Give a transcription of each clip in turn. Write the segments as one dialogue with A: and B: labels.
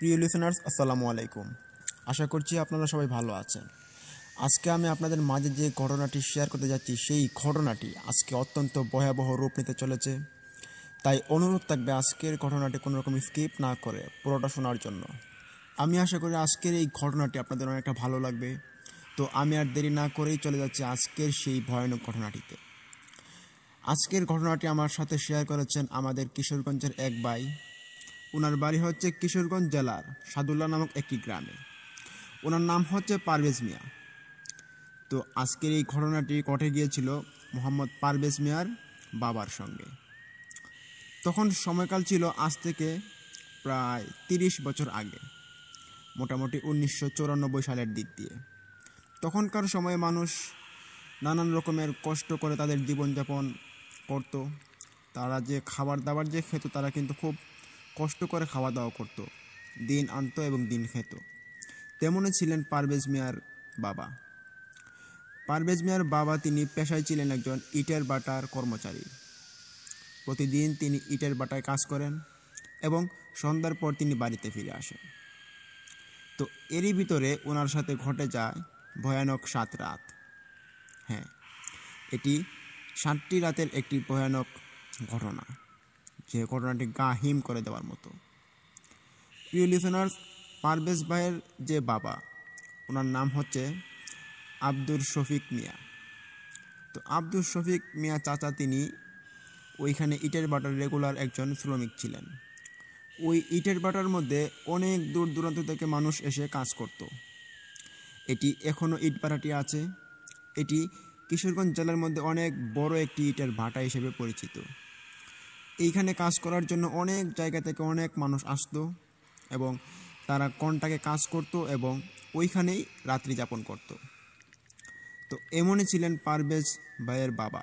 A: প্রিয় লিসেনার্স, আসসালামু আলাইকুম। আশা করছি আপনারা সবাই ভালো আছেন। আজকে আমি আপনাদের মাঝে যে ঘটনাটি শেয়ার করতে যাচ্ছি, সেই ঘটনাটি আজকে অত্যন্ত ভয়াবহ রূপ নিতে চলেছে। তাই অনুরোধ থাকবে আজকের ঘটনাটি কোনো রকম স্কিপ না করে পুরোটা শোনার জন্য। আমি আশা করি আজকের এই ঘটনাটি আপনাদের অনেকটা ভালো লাগবে। তো আমি আর দেরি না করেই চলে যাচ্ছি আজকের সেই ভয়ানক ঘটনাটিতে। আজকের ঘটনাটি আমার সাথে শেয়ার করেছেন আমাদের কিশোরগঞ্জের এক ভাই। ওনার বাড়ি হচ্ছে কিশোরগঞ্জ জেলার সাদুল্লাহ নামক একটি গ্রামে। ওনার নাম হচ্ছে পারভেজ মিয়া। তো আজকের এই ঘটনাটি ঘটে গিয়েছিল মোহাম্মদ পারভেজ মিয়ার বাবার সঙ্গে। তখন সময়কাল ছিল আজ থেকে প্রায় 30 বছর আগে, মোটামুটি 1994 সালের দিক দিয়ে। তখনকার সময়ে মানুষ নানান রকমের কষ্ট করে তাদের জীবনযাপন করত। তারা যে খাবার দাবার যে খেত, তারা কিন্তু খুব কষ্ট করে খাওয়া দাওয়া করত, দিন আনতো এবং দিন খেত। তেমনই ছিলেন পারভেজ মিয়ার বাবা। পারভেজ মিয়ার বাবা তিনি পেশায় ছিলেন একজন ইটের ভাটার কর্মচারী। প্রতিদিন তিনি ইটের ভাটায় কাজ করেন এবং সন্ধ্যার পর তিনি বাড়িতে ফিরে আসেন। তো এরই ভিতরে ওনার সাথে ঘটে যায় ভয়ানক 7 রাত। হ্যাঁ, এটি 7টি রাতের একটি ভয়ানক ঘটনা, যে ঘটনাটি গা হিম করে দেওয়ার মতো। প্রিয় লিসেনার্স, পারভেজ ভাইয়ের যে বাবা, ওনার নাম হচ্ছে আব্দুর শফিক মিয়া। তো আব্দুর শফিক মিয়া চাচা তিনি ওইখানে ইটের ভাটার রেগুলার একজন শ্রমিক ছিলেন। ওই ইটের ভাটার মধ্যে অনেক দূর দূরান্ত থেকে মানুষ এসে কাজ করত। এটি এখনও ইট ভাটাটি আছে। এটি কিশোরগঞ্জ জেলার মধ্যে অনেক বড় একটি ইটের ভাটা হিসেবে পরিচিত। এইখানে কাজ করার জন্য অনেক জায়গা থেকে অনেক মানুষ আসতো এবং তারা কন্টাকে কাজ করত এবং ওইখানেই রাত্রি যাপন করত। তো এমনই ছিলেন পারভেজ ভাইয়ের বাবা।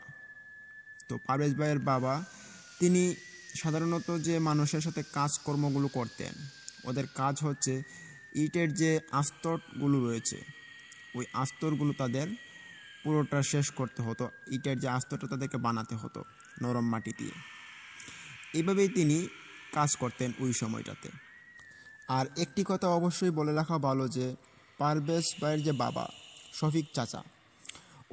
A: তো পারভেজ ভাইয়ের বাবা তিনি সাধারণত যে মানুষের সাথে কাজকর্মগুলো করতেন, ওদের কাজ হচ্ছে ইটের যে আস্তরগুলো রয়েছে, ওই আস্তরগুলো তাদের পুরোটা শেষ করতে হতো। ইটের যে আস্তরটা তাদেরকে বানাতে হতো নরম মাটি দিয়ে। এইভাবেই তিনি কাজ করতেন ওই সময়টাতে। আর একটি কথা অবশ্যই বলে রাখা ভালো যে পারভেজ ভাইয়ের যে বাবা শফিক চাচা,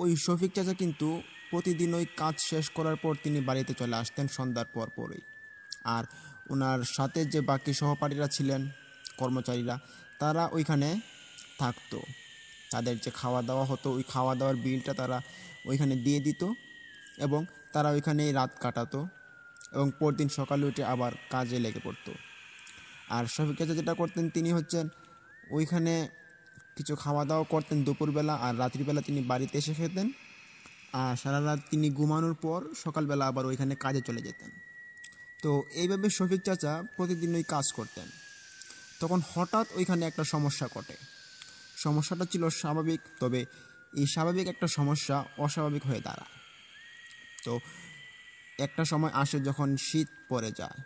A: ওই শফিক চাচা কিন্তু প্রতিদিন ওই কাজ শেষ করার পর তিনি বাড়িতে চলে আসতেন সন্ধ্যার পর পরেই। আর ওনার সাথে যে বাকি সহপাঠীরা ছিলেন, কর্মচারীরা, তারা ওইখানে থাকতো। তাদের যে খাওয়া দাওয়া হতো, ওই খাওয়া দাওয়ার বিলটা তারা ওইখানে দিয়ে দিত এবং তারা ওইখানেই রাত কাটাতো এবং পরদিন সকালে উঠে আবার কাজে লেগে পড়তো। আর শফিক চাচা যেটা করতেন, তিনি হচ্ছেন ওইখানে কিছু খাওয়া দাওয়া করতেন দুপুরবেলা, আর রাত্রিবেলা তিনি বাড়িতে এসে খেতেন। আর সারা রাত তিনি ঘুমানোর পর সকালবেলা আবার ওইখানে কাজে চলে যেতেন। তো এইভাবে শফিক চাচা প্রতিদিন ওই কাজ করতেন। তখন হঠাৎ ওইখানে একটা সমস্যা ঘটে। সমস্যাটা ছিল স্বাভাবিক, তবে এই স্বাভাবিক একটা সমস্যা অস্বাভাবিক হয়ে দাঁড়ায়। তো একটা সময় আসে যখন শীত পড়ে যায়,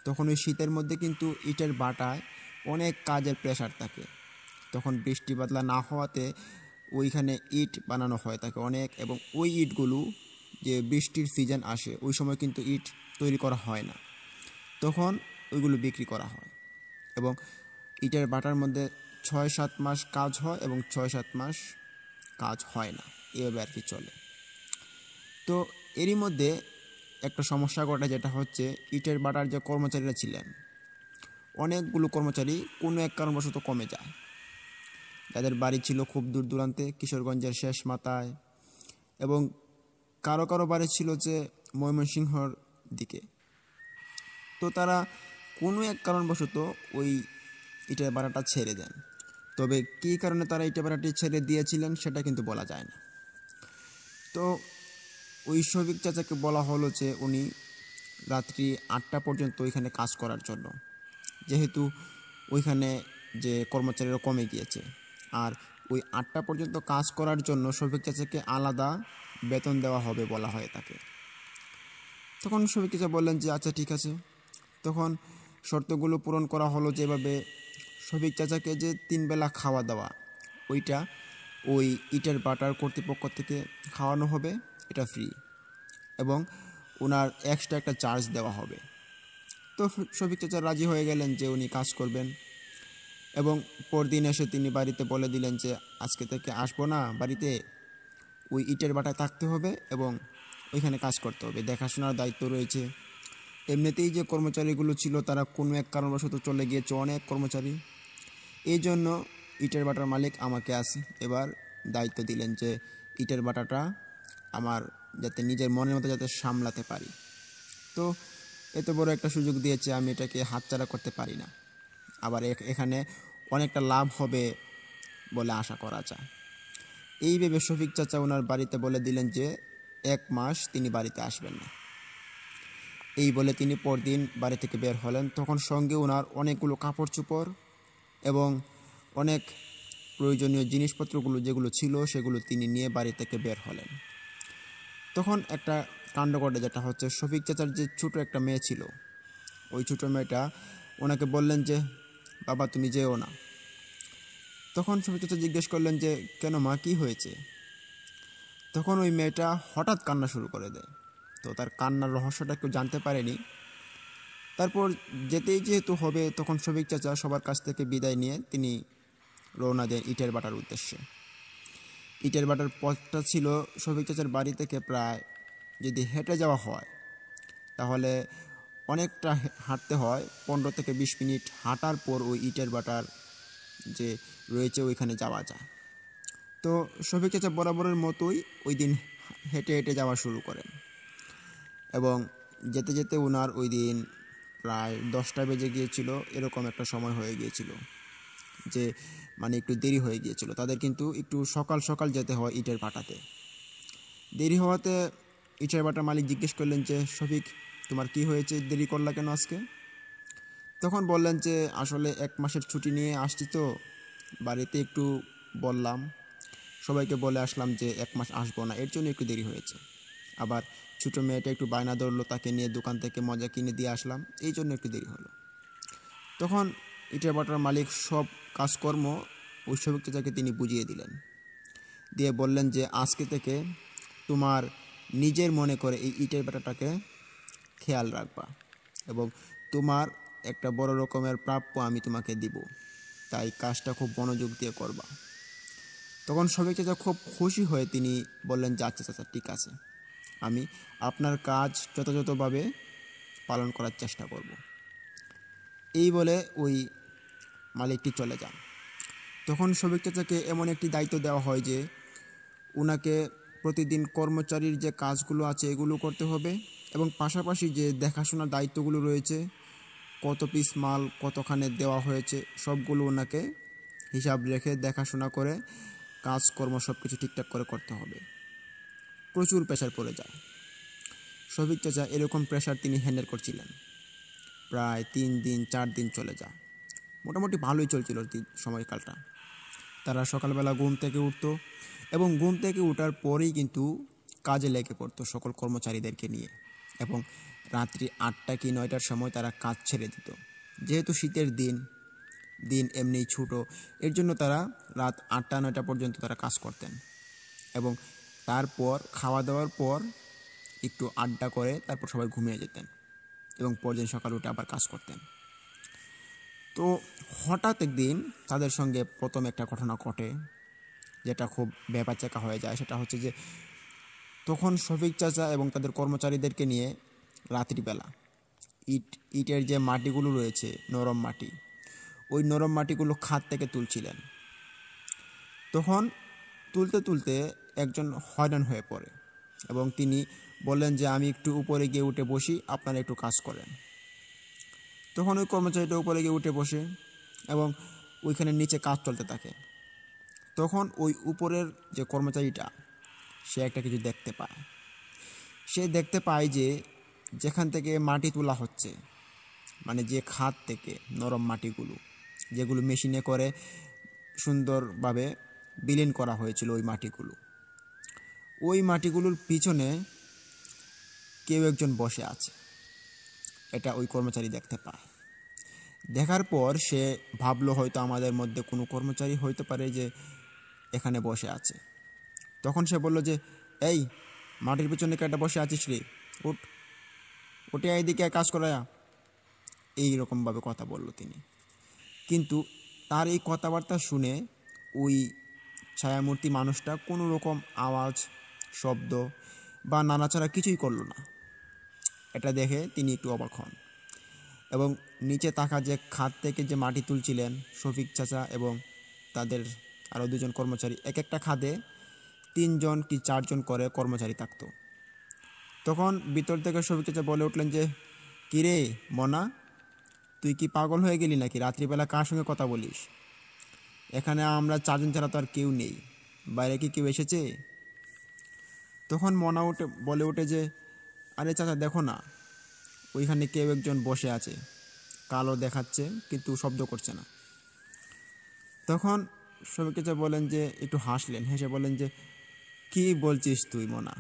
A: তখন ওই শীতের মধ্যে কিন্তু ইটের ভাটায় অনেক কাজের প্রেশার থাকে। তখন বৃষ্টি বাদলা না হওয়াতে ওইখানে ইট বানানো হয়ে থাকে অনেক, এবং ওই ইটগুলো যে বৃষ্টির সিজন আসে ওই সময় কিন্তু ইট তৈরি করা হয় না, তখন ওইগুলো বিক্রি করা হয়। এবং ইটের ভাটার মধ্যে 6-7 মাস কাজ হয় এবং 6-7 মাস কাজ হয় না, এভাবে আর কি চলে। তো এরই মধ্যে একটা সমস্যা ঘটে, যেটা হচ্ছে ইটের ভাটার যে কর্মচারীরা ছিলেন, অনেকগুলো কর্মচারী কোনো এক কারণবশত কমে যায়। যাদের বাড়ি ছিল খুব দূর দূরান্তে, কিশোরগঞ্জের শেষ মাথায়, এবং কারো কারো বাড়ি ছিল যে ময়মনসিংহর দিকে। তো তারা কোনো এক কারণবশত ওই ইটের ভাটাটা ছেড়ে দেন। তবে কী কারণে তারা ইটের ভাটাটি ছেড়ে দিয়েছিলেন সেটা কিন্তু বলা যায় না। তো ওই শফিক চাচাকে বলা হলো যে উনি রাত্রি 8টা পর্যন্ত ওইখানে কাজ করার জন্য, যেহেতু ওইখানে যে কর্মচারীরা কমে গিয়েছে। আর ওই 8টা পর্যন্ত কাজ করার জন্য শফিক চাচাকে আলাদা বেতন দেওয়া হবে বলা হয় তাকে। তখন শফিক চাচা বললেন যে আচ্ছা ঠিক আছে। তখন শর্তগুলো পূরণ করা হলো, যেভাবে শফিক চাচাকে যে 3 বেলা খাওয়া দাওয়া, ওইটা ওই ইটের ভাটার কর্তৃপক্ষ থেকে খাওয়ানো হবে, এটা ফ্রি, এবং ওনার এক্সট্রা একটা চার্জ দেওয়া হবে। তো শফিক চাচা রাজি হয়ে গেলেন যে উনি কাজ করবেন। এবং পরদিন এসে তিনি বাড়িতে বলে দিলেন যে আজকে থেকে আসবো না বাড়িতে, ওই ইটের ভাটায় থাকতে হবে এবং ওইখানে কাজ করতে হবে, দেখাশোনার দায়িত্ব রয়েছে। এমনিতেই যে কর্মচারীগুলো ছিল তারা কোনো এক কারণবশত চলে গিয়েছে, অনেক কর্মচারী। এই জন্য ইটের ভাটার মালিক আমাকে এবার দায়িত্ব দিলেন যে ইটের ভাটাটা আমার যাতে নিজের মনের মতো যাতে সামলাতে পারি। তো এত বড় একটা সুযোগ দিয়েছে, আমি এটাকে হাতছাড়া করতে পারি না। আবার এখানে অনেকটা লাভ হবে বলে আশা করা যায়। এই ভেবে শফিক চাচা ওনার বাড়িতে বলে দিলেন যে 1 মাস তিনি বাড়িতে আসবেন না। এই বলে তিনি পরদিন বাড়ি থেকে বের হলেন। তখন সঙ্গে ওনার অনেকগুলো কাপড় চোপড় এবং অনেক প্রয়োজনীয় জিনিসপত্রগুলো যেগুলো ছিল সেগুলো তিনি নিয়ে বাড়ি থেকে বের হলেন। তখন একটা কাণ্ড ঘটে, যেটা হচ্ছে শফিক চাচার যে ছোটো একটা মেয়ে ছিল, ওই ছোটো মেয়েটা ওনাকে বললেন যে বাবা তুমি যেও না। তখন শফিক চাচা জিজ্ঞেস করলেন যে কেন মা, কী হয়েছে? তখন ওই মেয়েটা হঠাৎ কান্না শুরু করে দেয়। তো তার কান্নার রহস্যটা কেউ জানতে পারেনি। তারপর যেতেই যেহেতু হবে, তখন শফিক চাচা সবার কাছ থেকে বিদায় নিয়ে তিনি রওনা দেন ইটের ভাটার উদ্দেশ্যে। ইটের ভাটার পথটা ছিল শফিক চাচার বাড়ি থেকে প্রায়, যদি হেঁটে যাওয়া হয় তাহলে অনেকটা হাঁটতে হয়, 15 থেকে 20 মিনিট হাঁটার পর ওই ইটের ভাটার যে রয়েছে ওইখানে যাওয়া যায়। তো শফিক চাচা বরাবরের মতোই ওই দিন হেঁটে হেঁটে যাওয়া শুরু করেন এবং যেতে যেতে ওনার ওই দিন প্রায় 10টা বেজে গিয়েছিল, এরকম একটা সময় হয়ে গিয়েছিল যে মানে একটু দেরি হয়ে গিয়েছিল তাদের, কিন্তু একটু সকাল সকাল যেতে হয় ইটের ভাটাতে। দেরি হওয়াতে ইটের ভাটার মালিক জিজ্ঞেস করলেন যে শফিক তোমার কি হয়েছে, দেরি করলা কেন আজকে? তখন বললেন যে আসলে 1 মাসের ছুটি নিয়ে আসছি, তো বাড়িতে একটু বললাম, সবাইকে বলে আসলাম যে 1 মাস আসবো না, এর জন্য একটু দেরি হয়েছে। আবার ছোটো মেয়েটা একটু বায়না ধরলো, তাকে নিয়ে দোকান থেকে মজা কিনে দিয়ে আসলাম, এই জন্য একটু দেরি হলো। তখন ইটের ভাটার মালিক সব কাজকর্ম ওই শফিক চাচাকে তিনি বুঝিয়ে দিলেন, দিয়ে বললেন যে আজকে থেকে তোমার নিজের মনে করে এই ইটের ভাটাটাকে খেয়াল রাখবা এবং তোমার একটা বড় রকমের প্রাপ্য আমি তোমাকে দিব, তাই কাজটা খুব মনোযোগ দিয়ে করবা। তখন শফিক চাচা খুব খুশি হয়ে তিনি বললেন যে আচ্ছা চাচা ঠিক আছে, আমি আপনার কাজ যথাযথভাবে পালন করার চেষ্টা করব। এই বলে ওই মালিকটি চলে যান। তখন শফিক চাচাকে এমন একটি দায়িত্ব দেওয়া হয় যে ওনাকে প্রতিদিন কর্মচারীর যে কাজগুলো আছে এগুলো করতে হবে এবং পাশাপাশি যে দেখাশোনার দায়িত্বগুলো রয়েছে, কত পিস মাল কতখানে দেওয়া হয়েছে সবগুলো ওনাকে হিসাব রেখে দেখাশোনা করে কাজকর্ম সব কিছু ঠিকঠাক করে করতে হবে। প্রচুর প্রেশার পড়ে যায়। শফিক চাচা এরকম প্রেশার তিনি হ্যান্ডেল করছিলেন, প্রায় 3 দিন 4 দিন চলে যায়। মোটামুটি ভালোই চলছিল সময়কালটা। তারা সকালবেলা ঘুম থেকে উঠতো এবং ঘুম থেকে ওঠার পরেই কিন্তু কাজে লেগে পড়তো সকল কর্মচারীদেরকে নিয়ে, এবং রাত্রি 8টা কি 9টার সময় তারা কাজ ছেড়ে দিত। যেহেতু শীতের দিন, দিন এমনিই ছোটো, এর জন্য তারা রাত 8টা 9টা পর্যন্ত তারা কাজ করতেন এবং তারপর খাওয়া দাওয়ার পর একটু আড্ডা করে তারপর সবাই ঘুমিয়ে যেতেন এবং পরদিন সকাল উঠে আবার কাজ করতেন। তো হঠাৎ একদিন তাদের সঙ্গে প্রথম একটা ঘটনা ঘটে, যেটা খুব ব্যাপারচাকা হয়ে যায়। সেটা হচ্ছে যে তখন শফিক চাচা এবং তাদের কর্মচারীদেরকে নিয়ে রাত্রিবেলা ইটের যে মাটিগুলো রয়েছে, নরম মাটি, ওই নরম মাটিগুলো খাত থেকে তুলছিলেন। তখন তুলতে তুলতে একজন হয়রান হয়ে পড়ে এবং তিনি বললেন যে আমি একটু উপরে গিয়ে উঠে বসি, আপনারা একটু কাজ করেন। তখন ওই কর্মচারীটা উপরে গিয়ে উঠে বসে এবং ওইখানে নিচে কাজ চলতে থাকে। তখন ওই উপরের যে কর্মচারীটা সে একটা কিছু দেখতে পায়। সে দেখতে পায় যে যেখান থেকে মাটি তোলা হচ্ছে, মানে যে খাত থেকে নরম মাটিগুলো যেগুলো মেশিনে করে সুন্দরভাবে বিলীন করা হয়েছিল, ওই মাটিগুলোর পিছনে কেউ একজন বসে আছে। এটা ওই কর্মচারী দেখতে পায়। দেখার পর সে ভাবলো হয়তো আমাদের মধ্যে কোনো কর্মচারী হইতে পারে যে এখানে বসে আছে। তখন সে বলল যে এই মাটির পিছনে কেটে বসে আছিস রে, উঠ, এইদিকে কাজ করা, এইরকমভাবে কথা বলল তিনি। কিন্তু তার এই কথাবার্তা শুনে ওই ছায়ামূর্তি মানুষটা কোনো রকম আওয়াজ, শব্দ বা নাড়াচাড়া কিছুই করলো না। এটা দেখে তিনি একটু অবাক হন এবং নিচে তাকা যে খাদ থেকে যে মাটি তুলছিলেন শফিক চাচা এবং তাদের আরও দুজন কর্মচারী, এক একটা খাদে 3 জন কি 4 জন করে কর্মচারী থাকতো। তখন ভিতর থেকে শফিক চাচা বলে উঠলেন যে, কিরে মনা, তুই কি পাগল হয়ে গেলি নাকি? রাত্রিবেলা কার সঙ্গে কথা বলিস? এখানে আমরা 4 জন ছাড়া তো আর কেউ নেই, বাইরে কি কেউ এসেছে? তখন মনা বলে ওঠে যে, আরে চাচা দেখো না, ওইখানে কেউ একজন বসে আছে, কালো দেখাচ্ছে কিন্তু শব্দ করছে না। তখন শফিক চাচা বলেন যে, একটু হাসলেন, হেসে বলেন যে, কি বলছিস তুই মনা,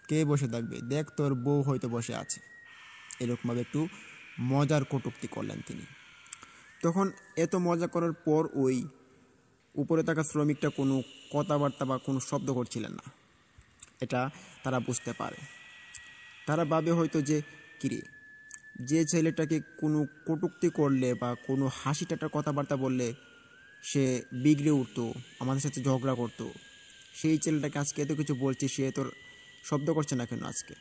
A: কে বসে থাকবে? দেখ তোর বউ হয়তো বসে আছে। এরকমভাবে একটু মজার কটূক্তি করলেন তিনি। তখন এত মজা করার পর ওই উপরে থাকা শ্রমিকটা কোনো কথাবার্তা বা কোনো শব্দ করছিলেন না। এটা তারা বুঝতে পারে। তারা ভাবে হয়তো যে, কিরে, যে ছেলেটাকে কোনো কটূক্তি করলে বা কোনো হাসি ঠাট্টার কথাবার্তা বললে সে বিগড়ে উঠতো, আমাদের সাথে ঝগড়া করতো, সেই ছেলেটাকে আজকে এত কিছু বলছে, সে তোর শব্দ করছে না কেন আজকে?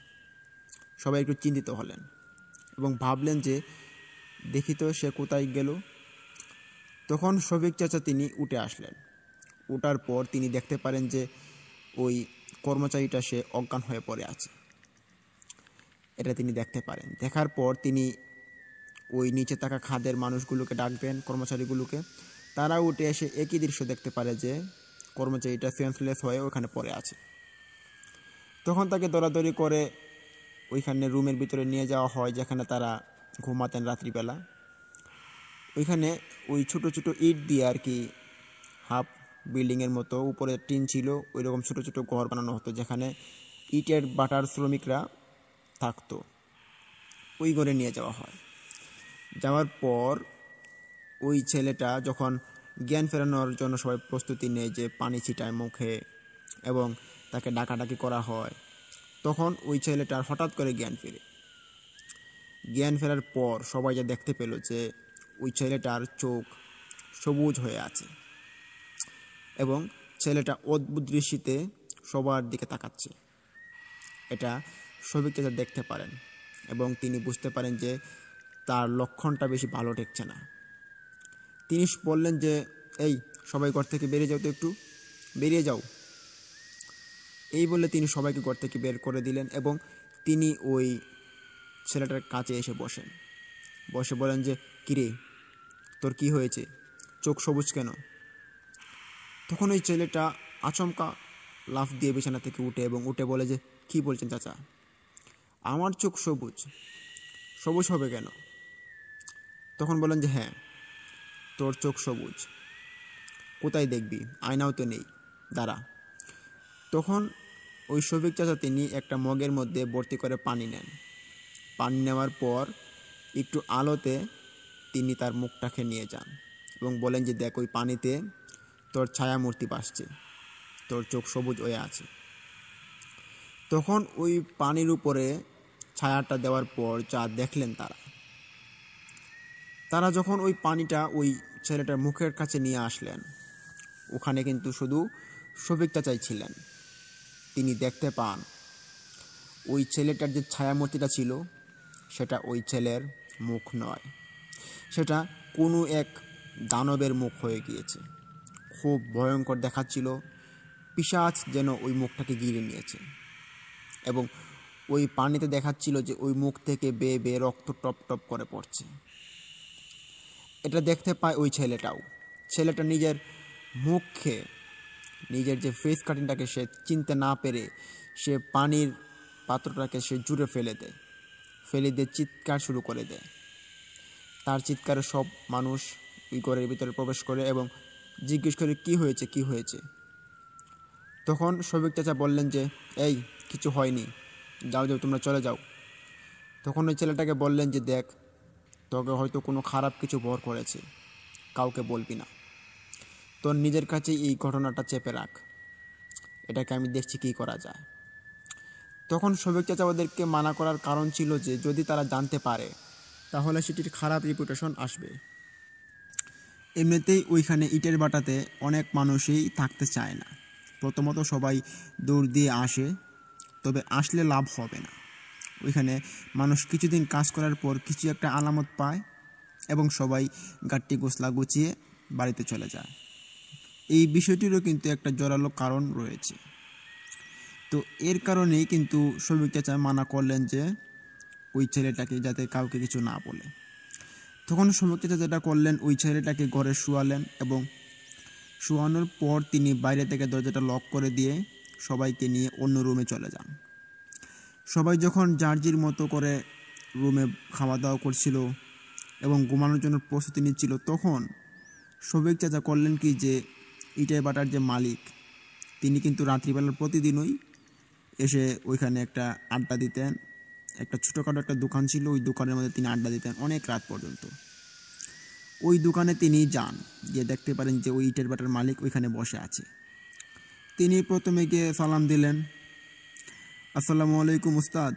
A: সবাই একটু চিন্তিত হলেন এবং ভাবলেন যে দেখি তো সে কোথায় গেল। তখন শফিক চাচা তিনি উঠে আসলেন। ওঠার পর তিনি দেখতে পারেন যে ওই কর্মচারীটা সে অজ্ঞান হয়ে পড়ে আছে। এটা তিনি দেখতে পারেন। দেখার পর তিনি ওই নিচে থাকা খাদের মানুষগুলোকে ডাকবেন, কর্মচারীগুলোকে। তারা উঠে এসে একই দৃশ্য দেখতে পারে যে কর্মচারীটা সেন্সলেস হয়ে ওখানে পড়ে আছে। তখন তাকে দৌড়াদৌড়ি করে ওইখানে রুমের ভিতরে নিয়ে যাওয়া হয় যেখানে তারা ঘুমাতেন রাত্রিবেলা। ওইখানে ওই ছোটো ছোটো ইট দিয়ে আর কি হাফ বিল্ডিংয়ের মতো, উপরে টিন ছিল, ওই রকম ছোটো ছোটো ঘর বানানো হতো যেখানে ইটের বাটার শ্রমিকরা থাকতো। ওই ঘরে নিয়ে যাওয়া হয়। যাওয়ার পর ওই ছেলেটা যখন জ্ঞান ফেরানোর জন্য সবাই প্রস্তুতি নেয় যে পানি ছিটায় মুখে এবং তাকে ডাকাডাকি করা হয়, তখন ওই ছেলেটার হঠাৎ করে জ্ঞান ফেরে। জ্ঞান ফেরার পর সবাই যা দেখতে পেল যে ওই ছেলেটার চোখ সবুজ হয়ে আছে এবং ছেলেটা অদ্ভুত দৃষ্টিতে সবার দিকে তাকাচ্ছে। এটা শফিক চাচা দেখতে পারেন এবং তিনি বুঝতে পারেন যে তার লক্ষণটা বেশি ভালো ঠেকছে না। তিনি বললেন যে, এই সবাই ঘর থেকে বেরিয়ে যাও তো, একটু বেরিয়ে যাও। এই বলে তিনি সবাইকে ঘর থেকে বের করে দিলেন এবং তিনি ওই ছেলেটার কাছে এসে বসেন। বসে বলেন যে, কিরে, তোর কি হয়েছে? চোখ সবুজ কেন? তখন ওই ছেলেটা আচমকা লাফ দিয়ে বিছানা থেকে উঠে এবং উঠে বলে যে, কি বলছেন চাচা, আমার চোখ সবুজ? সবুজ হবে কেন? তখন বলেন যে, হ্যাঁ, তোর চোখ সবুজ। কোথায় দেখবি? আয়নাও তো নেই, দাঁড়া। তখন ওই শফিক চাচা তিনি একটা মগের মধ্যে ভর্তি করে পানি নেন। পানি নেওয়ার পর একটু আলোতে তিনি তার মুখটাকে নিয়ে যান এবং বলেন যে, দেখ, ওই পানিতে তোর ছায়ামূর্তি ভাসছে, তোর চোখ সবুজ হয়ে আছে। তখন ওই পানির উপরে ছায়াটা দেওয়ার পর যা দেখলেন তারা যখন ওই পানিটা ওই ছেলেটার মুখের কাছে নিয়ে আসলেন, ওখানে কিন্তু শুধু শফিক চাচাই ছিলেন। তিনি দেখতে পান ওই ছেলেটার যে ছায়ামূর্তিটা ছিল সেটা ওই ছেলের মুখ নয়, সেটা কোনো এক দানবের মুখ হয়ে গিয়েছে। খুব ভয়ঙ্কর দেখাচ্ছিল, পিশাচ যেন ওই মুখটাকে গিলে নিয়েছে এবং ওই পানিতে দেখাচ্ছিল যে ওই মুখ থেকে বেয়ে বেয়ে রক্ত টপ টপ করে পড়ছে। এটা দেখতে পায় ওই ছেলেটা নিজের মুখে নিজের যে ফেস কাটিংটাকে সে চিনতে না পেরে সে পানির পাত্রটাকে সে জুড়ে ফেলে দিয়ে চিৎকার শুরু করে দেয়। তার চিৎকারে সব মানুষ ওই ঘরের ভিতরে প্রবেশ করে এবং জিজ্ঞেস করে, কি হয়েছে? তখন শফিক চাচা বললেন যে, এই কিছু হয়নি, যাও তোমরা চলে যাও। তখন ওই ছেলেটাকে বললেন যে, দেখ, তোকে হয়তো কোনো খারাপ কিছু ভর করেছে, কাউকে বলবি না, তোর নিজের কাছে এই ঘটনাটা চেপে রাখ, এটাকে আমি দেখছি কী করা যায়। তখন শফিক চাচা ওদেরকে মানা করার কারণ ছিল যে যদি তারা জানতে পারে তাহলে সেটির খারাপ রিপুটেশন আসবে। এমনিতেই ওইখানে ইটের ভাটাতে অনেক মানুষই থাকতে চায় না। প্রথমত সবাই দৌড় দিয়ে আসে, তবে আসলে লাভ হবে না। ওইখানে মানুষ কিছুদিন কাজ করার পর কিছু একটা আলামত পায় এবং সবাই গাট্টি গোছলা গুছিয়ে বাড়িতে চলে যায়। এই বিষয়টিরও কিন্তু একটা জোরালো কারণ রয়েছে। তো এর কারণেই কিন্তু শফিক চাচা মানা করলেন যে ওই ছেলেটাকে যাতে কাউকে কিছু না বলে। তখন শফিক চাচা যেটা করলেন, ওই ছেলেটাকে ঘরে শুয়ালেন এবং শুয়ানোর পর তিনি বাইরে থেকে দরজাটা লক করে দিয়ে সবাইকে নিয়ে অন্য রুমে চলে যান। সবাই যখন যার যার মতো করে রুমে খাওয়া দাওয়া করছিল এবং ঘুমানোর জন্য প্রস্তুতি নিচ্ছিল, তখন শফিক চাচা করলেন কি যে ইটের ভাটার যে মালিক, তিনি কিন্তু রাত্রিবেলার প্রতিদিনই এসে ওইখানে একটা আড্ডা দিতেন। একটা ছোটোখাটো একটা দোকান ছিল, ওই দোকানের মধ্যে তিনি আড্ডা দিতেন অনেক রাত পর্যন্ত। ওই দোকানে তিনি যান, গিয়ে দেখতে পারেন যে ওই ইটের ভাটার মালিক ওইখানে বসে আছে। তিনি প্রথমে গিয়ে সালাম দিলেন, আসসালামু আলাইকুম উস্তাদ,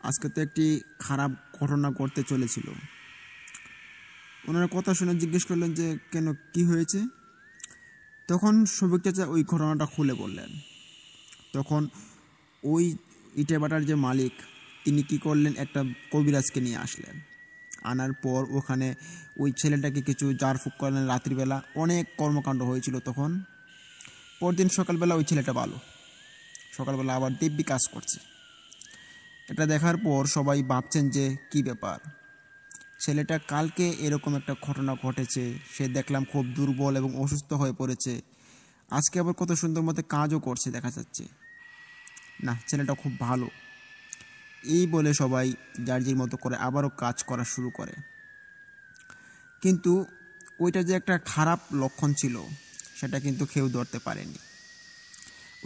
A: আজকে তো একটি খারাপ ঘটনা ঘটতে চলেছিল। ওনার কথা শুনে জিজ্ঞেস করলেন যে কেন, কি হয়েছে? তখন শফিক চাচা ওই ঘটনাটা খুলে বললেন। তখন ওই ইটের ভাটার যে মালিক, তিনি কি করলেন, একটা কবিরাজকে নিয়ে আসলেন। আনার পর ওখানে ওই ছেলেটাকে কিছু জারফুঁক করলেন রাত্রিবেলা। অনেক কর্মকাণ্ড হয়েছিল তখন। পরদিন সকালবেলা ওই ছেলেটা ভালো, সকালবেলা আবার দিব্যি কাজ করছে। এটা দেখার পর সবাই ভাবছেন যে কি ব্যাপার, ছেলেটা কালকে এরকম একটা ঘটনা ঘটেছে, সে দেখলাম খুব দুর্বল এবং অসুস্থ হয়ে পড়েছে, আজকে আবার কত সুন্দর মতো কাজও করছে দেখা যাচ্ছে, না ছেলেটা খুব ভালো। এই বলে সবাই যার যার মতো করে আবারও কাজ করা শুরু করে। কিন্তু ওইটা যে একটা খারাপ লক্ষণ ছিল সেটা কিন্তু কেউ ধরতে পারেনি।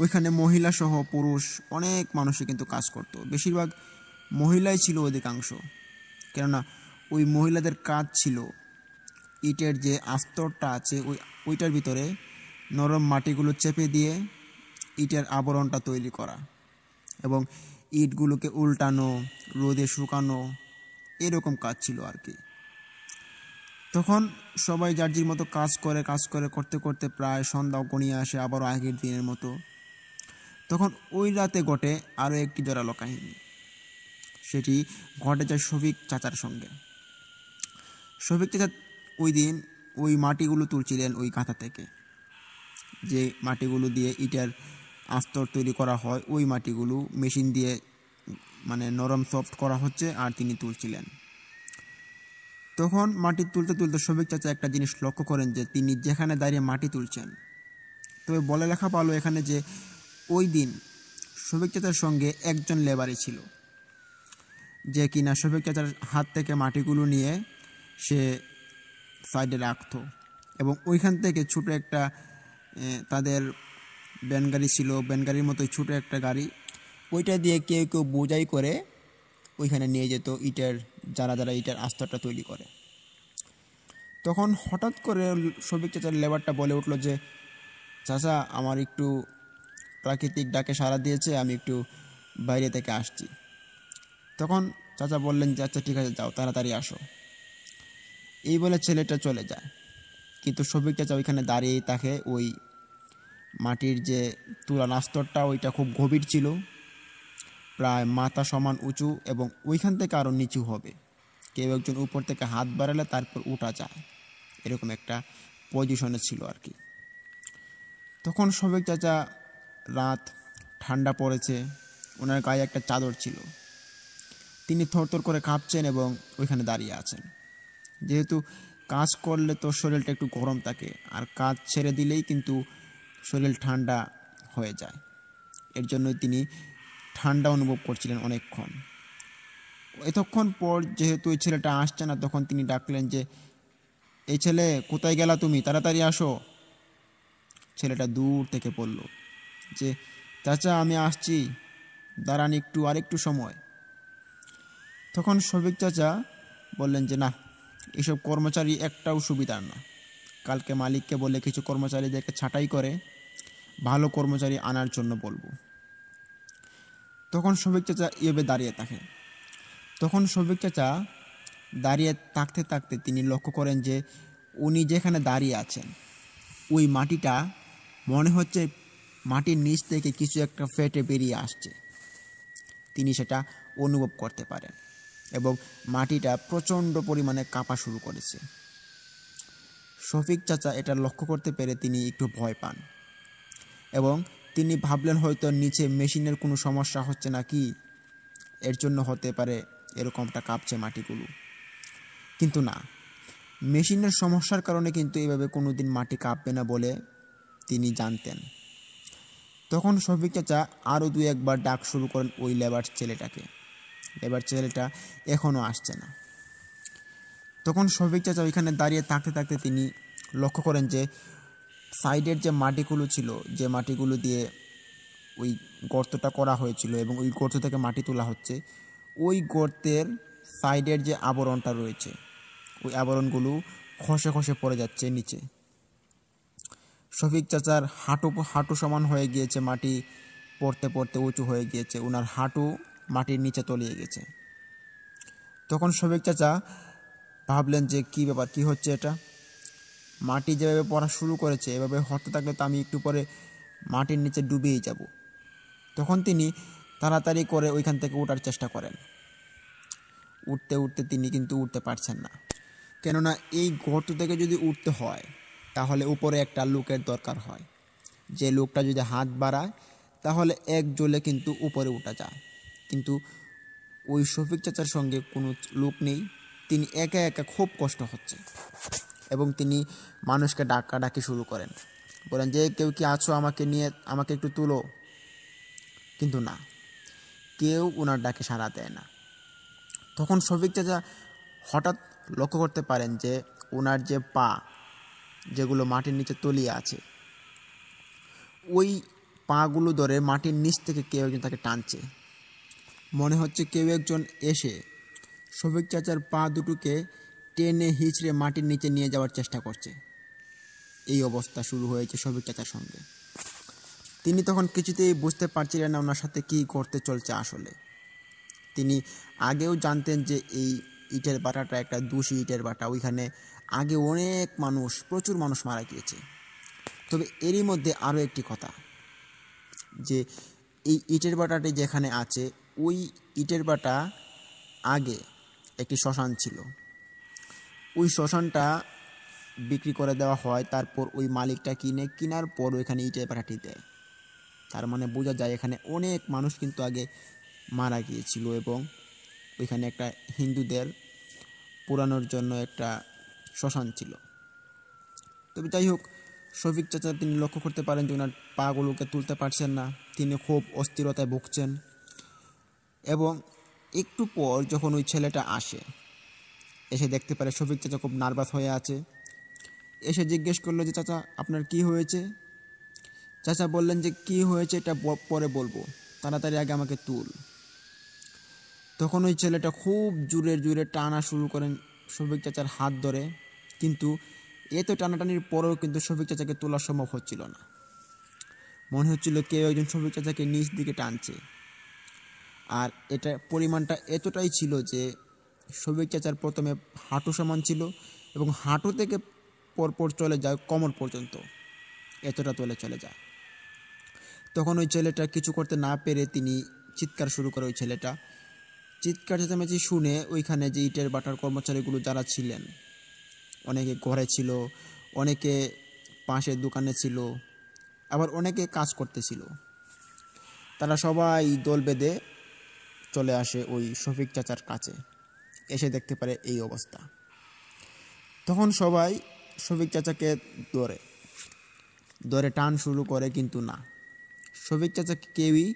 A: ওইখানে মহিলা সহ পুরুষ অনেক মানুষই কিন্তু কাজ করত, বেশিরভাগ মহিলাই ছিল অধিকাংশ। কেননা ওই মহিলাদের কাজ ছিল ইটের যে আস্তরটা আছে ওইটার ভিতরে নরম মাটিগুলো চেপে দিয়ে ইটের আবরণটা তৈরি করা এবং ইটগুলোকে উল্টানো, রোদে শুকানো, এরকম কাজ ছিল আর কি। তখন সবাই যার যার মতো কাজ করে করতে করতে প্রায় সন্ধ্যা গড়িয়ে আসে, আবারও আগের দিনের মতো। তখন ওই রাতে ঘটে আরও একটি জোরালো কাহিনী। সেটি ঘটে যায় শফিক চাচার সঙ্গে। শফিক চাচা ওই দিন ওই মাটিগুলো তুলছিলেন ওই কাঁথা থেকে, যে মাটিগুলো দিয়ে ইটের আস্তর তৈরি করা হয়, ওই মাটিগুলো মেশিন দিয়ে মানে নরম সফট করা হচ্ছে আর তিনি তুলছিলেন। তখন মাটি তুলতে তুলতে শফিক চাচা একটা জিনিস লক্ষ্য করেন যে তিনি যেখানে দাঁড়িয়ে মাটি তুলছেন, তবে বলে লেখা পালো এখানে যে ওই দিন শফিক চাচার সঙ্গে একজন লেবারই ছিল, যে কিনা শফিক চাচার হাত থেকে মাটিগুলো নিয়ে সে সাইডে রাখত এবং ওইখান থেকে ছোটো একটা তাদের ভ্যান গাড়ি ছিল, ভ্যান গাড়ির মতোই ছোটো একটা গাড়ি, ওইটা দিয়ে কেউ কেউ বোঝাই করে ওইখানে নিয়ে যেত ইটের, যারা যারা ইটের আস্তরটা তৈরি করে। তখন হঠাৎ করে শফিক চাচার লেবারটা বলে উঠলো যে চাচা, আমার একটু প্রাকৃতিক ডাকে সাড়া দিয়েছে, আমি একটু বাইরে থেকে আসছি। তখন চাচা বললেন যে আচ্ছা ঠিক আছে, যাও তাড়াতাড়ি আসো। এই বলে ছেলেটা চলে যায়। কিন্তু শফিক চাচা ওইখানে দাঁড়িয়েই থাকে। ওই মাটির যে তুলার আস্তরটা ওইটা খুব গভীর ছিল, প্রায় মাথা সমান উঁচু এবং ওইখান থেকে আরও নিচু হবে, কেউ একজন উপর থেকে হাত বাড়ালে তারপর উঠা যায়, এরকম একটা পজিশনে ছিল আর কি। তখন শফিক চাচা, রাত ঠান্ডা পড়েছে, ওনার গায়ে একটা চাদর ছিল, তিনি থরথর করে কাঁপছেন এবং ওইখানে দাঁড়িয়ে আছেন। যেহেতু কাজ করলে তো শরীরটা একটু গরম থাকে, আর কাজ ছেড়ে দিলেই কিন্তু শরীর ঠান্ডা হয়ে যায়, এর জন্যই তিনি ঠান্ডা অনুভব করছিলেন অনেকক্ষণ। এতক্ষণ পর যেহেতু ওই ছেলেটা আসছে না, তখন তিনি ডাকলেন যে এই ছেলে, কোথায় গেলা তুমি, তাড়াতাড়ি আসো। ছেলেটা দূর থেকে বলল যে চাচা আমি আসছি, দাঁড়ান একটু, আরেকটু সময়। তখন শফিক চাচা বললেন যে না, এসব কর্মচারী একটাও সুবিধার না, কালকে মালিককে বলে কিছু কর্মচারীদেরকে ছাঁটাই করে ভালো কর্মচারী আনার জন্য বলবো। তখন শফিক চাচা এভাবে দাঁড়িয়ে থাকে। তখন শফিক চাচা দাঁড়িয়ে থাকতে থাকতে তিনি লক্ষ্য করেন যে উনি যেখানে দাঁড়িয়ে আছেন ওই মাটিটা মনে হচ্ছে মাটির নিচ থেকে কিছু একটা ফেটে বেরিয়ে আসছে। তিনি সেটা অনুভব করতে পারেন এবং মাটিটা প্রচণ্ড পরিমাণে কাঁপা শুরু করেছে। শফিক চাচা এটা লক্ষ্য করতে পেরে তিনি একটু ভয় পান এবং তিনি ভাবলেন হয়তো নিচে মেশিনের কোনো সমস্যা হচ্ছে নাকি, এর জন্য হতে পারে এরকমটা কাঁপছে মাটিগুলো। কিন্তু না, মেশিনের সমস্যার কারণে কিন্তু এভাবে কোনো দিন মাটি কাঁপবে না বলে তিনি জানতেন। তখন শফিক চাচা আরও 2-1 বার ডাক শুরু করেন ওই লেবার ছেলেটা এখনও আসছে না। তখন শফিক চাচা ওইখানে দাঁড়িয়ে থাকতে থাকতে তিনি লক্ষ্য করেন যে সাইডের যে মাটিগুলো ছিল, যে মাটিগুলো দিয়ে ওই গর্তটা করা হয়েছিল এবং ওই গর্ত থেকে মাটি তোলা হচ্ছে, ওই গর্তের সাইডের যে আবরণটা রয়েছে ওই আবরণগুলো খসে খসে পড়ে যাচ্ছে নিচে। শফিক চাচার হাঁটু সমান হয়ে গিয়েছে, মাটি পড়তে পড়তে উঁচু হয়ে গিয়েছে, ওনার হাঁটু মাটির নিচে তলিয়ে গেছে। তখন শফিক চাচা ভাবলেন যে কী ব্যাপার, কী হচ্ছে এটা, মাটি যেভাবে পড়া শুরু করেছে এভাবে হতে থাকলে তো আমি একটু পরে মাটির নিচে ডুবেই যাব। তখন তিনি তাড়াতাড়ি করে ওইখান থেকে ওঠার চেষ্টা করেন। উঠতে উঠতে তিনি কিন্তু উঠতে পারছেন না, কেননা এই গর্ত থেকে যদি উঠতে হয় তাহলে উপরে একটা লোকের দরকার হয়, যে লোকটা যদি হাত বাড়ায় তাহলে এক জ্বলে কিন্তু উপরে উঠা যায়। কিন্তু ওই শফিক চাচার সঙ্গে কোনো লোক নেই, তিনি একা একা খুব কষ্ট হচ্ছে এবং তিনি মানুষকে ডাকাডাকি শুরু করেন, বলেন যে কেউ কি আছো, আমাকে একটু তুলো। কিন্তু না, কেউ ওনার ডাকে সাড়া দেয় না। তখন শফিক চাচা হঠাৎ লক্ষ্য করতে পারেন যে ওনার যে পা, যেগুলো মাটির নিচে তলিয়ে আছে, ওই পাগুলো ধরে মাটির নিচ থেকে কেউ একজন তাকে টানছে। মনে হচ্ছে কেউ একজন এসে শফিক চাচার পা দুটোকে টেনে হিঁচড়ে মাটির নিচে নিয়ে যাওয়ার চেষ্টা করছে। এই অবস্থা শুরু হয়েছে শফিক চাচার সঙ্গে। তিনি তখন কিছুতেই বুঝতে পারছিলেন না ওনার সাথে কী করতে চলছে। আসলে তিনি আগেও জানতেন যে এই ইটের ভাটাটা একটা দোষী ইটের ভাটা, ওইখানে আগে অনেক মানুষ, প্রচুর মানুষ মারা গিয়েছে। তবে এরই মধ্যে আরও একটি কথা, যে এই ইটের ভাটাটি যেখানে আছে ওই ইটের ভাটা আগে একটি শ্মশান ছিল। ওই শ্মশানটা বিক্রি করে দেওয়া হয়, তারপর ওই মালিকটা কেনার পর ওইখানে ইটের ভাটাটি দেয়। তার মানে বোঝা যায় এখানে অনেক মানুষ কিন্তু আগে মারা গিয়েছিল এবং ওইখানে একটা হিন্দুদের পুরানোর জন্য একটা শ্মশান ছিল। তবে যাই হোক, শফিক চাচা তিনি লক্ষ্য করতে পারেন যে ওনার পাগুলোকে তুলতে পারছেন না, তিনি খুব অস্থিরতায় ভুগছেন। এবং একটু পর যখন ওই ছেলেটা এসে দেখতে পারে শফিক চাচা খুব নার্ভাস হয়ে আছে, এসে জিজ্ঞেস করলো যে চাচা আপনার কি হয়েছে। চাচা বললেন যে কি হয়েছে এটা পরে বলবো, তাড়াতাড়ি আগে আমাকে তুল। তখন ওই ছেলেটা খুব জোরে জোরে টানা শুরু করেন শফিক চাচার হাত ধরে, কিন্তু এত টানাটানির পরেও কিন্তু শফিক চাচাকে তোলা সম্ভব হচ্ছিল না। মনে হচ্ছিল কেউ একজন শফিক চাচাকে নিচ দিকে টানছে। আর এটা পরিমাণটা এতটাই ছিল যে শফিক চাচার প্রথমে হাঁটু সমান ছিল এবং হাঁটু থেকে পরপর চলে যায় কোমর পর্যন্ত, এতটা তোলে চলে যায়। তখন ওই ছেলেটা কিছু করতে না পেরে তিনি চিৎকার শুরু করে। ওই ছেলেটা চিৎকার চেঁচামেচি শুনে ওইখানে যে ইটের ভাটার কর্মচারীগুলো যারা ছিলেন, অনেকে ঘরে ছিল, অনেকে পাশের দোকানে ছিল, আবার অনেকে কাজ করতেছিল, তারা সবাই দল বেঁধে চলে আসে ওই শফিক চাচার কাছে। এসে দেখতে পারে এই অবস্থা। তখন সবাই শফিক চাচাকে ধরে টান শুরু করে, কিন্তু না, শফিক চাচাকে কেউই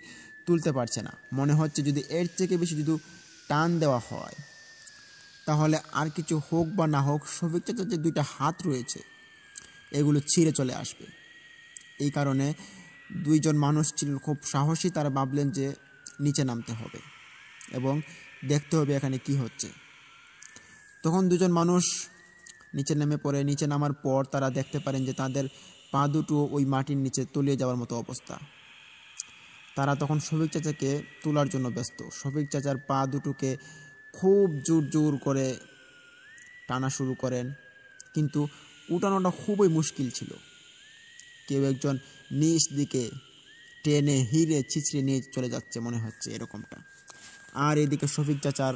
A: তুলতে পারছে না। মনে হচ্ছে যদি এর থেকে বেশি যদি টান দেওয়া হয় তাহলে আর কিছু হোক বা না হোক শফিক চাচার যে 2টা হাত রয়েছে এগুলো ছিঁড়ে চলে আসবে। এই কারণে 2জন মানুষ ছিলেন খুব সাহসী, তারা ভাবলেন যে নিচে নামতে হবে এবং দেখতে হবে এখানে কি হচ্ছে। তখন 2জন মানুষ নিচে নেমে পড়ে। নিচে নামার পর তারা দেখতে পারেন যে তাদের পা দুটো ওই মাটির নিচে তলিয়ে যাওয়ার মতো অবস্থা। তারা তখন শফিক চাচাকে তোলার জন্য ব্যস্ত। শফিক চাচার পা দুটোকে খুব জোর জোর করে টানা শুরু করেন, কিন্তু উঠানোটা খুবই মুশকিল ছিল। কেউ একজন নিচ দিকে টেনে হিরে ছিঁচড়ে নিয়ে চলে যাচ্ছে মনে হচ্ছে এরকমটা। আর এদিকে শফিক চাচার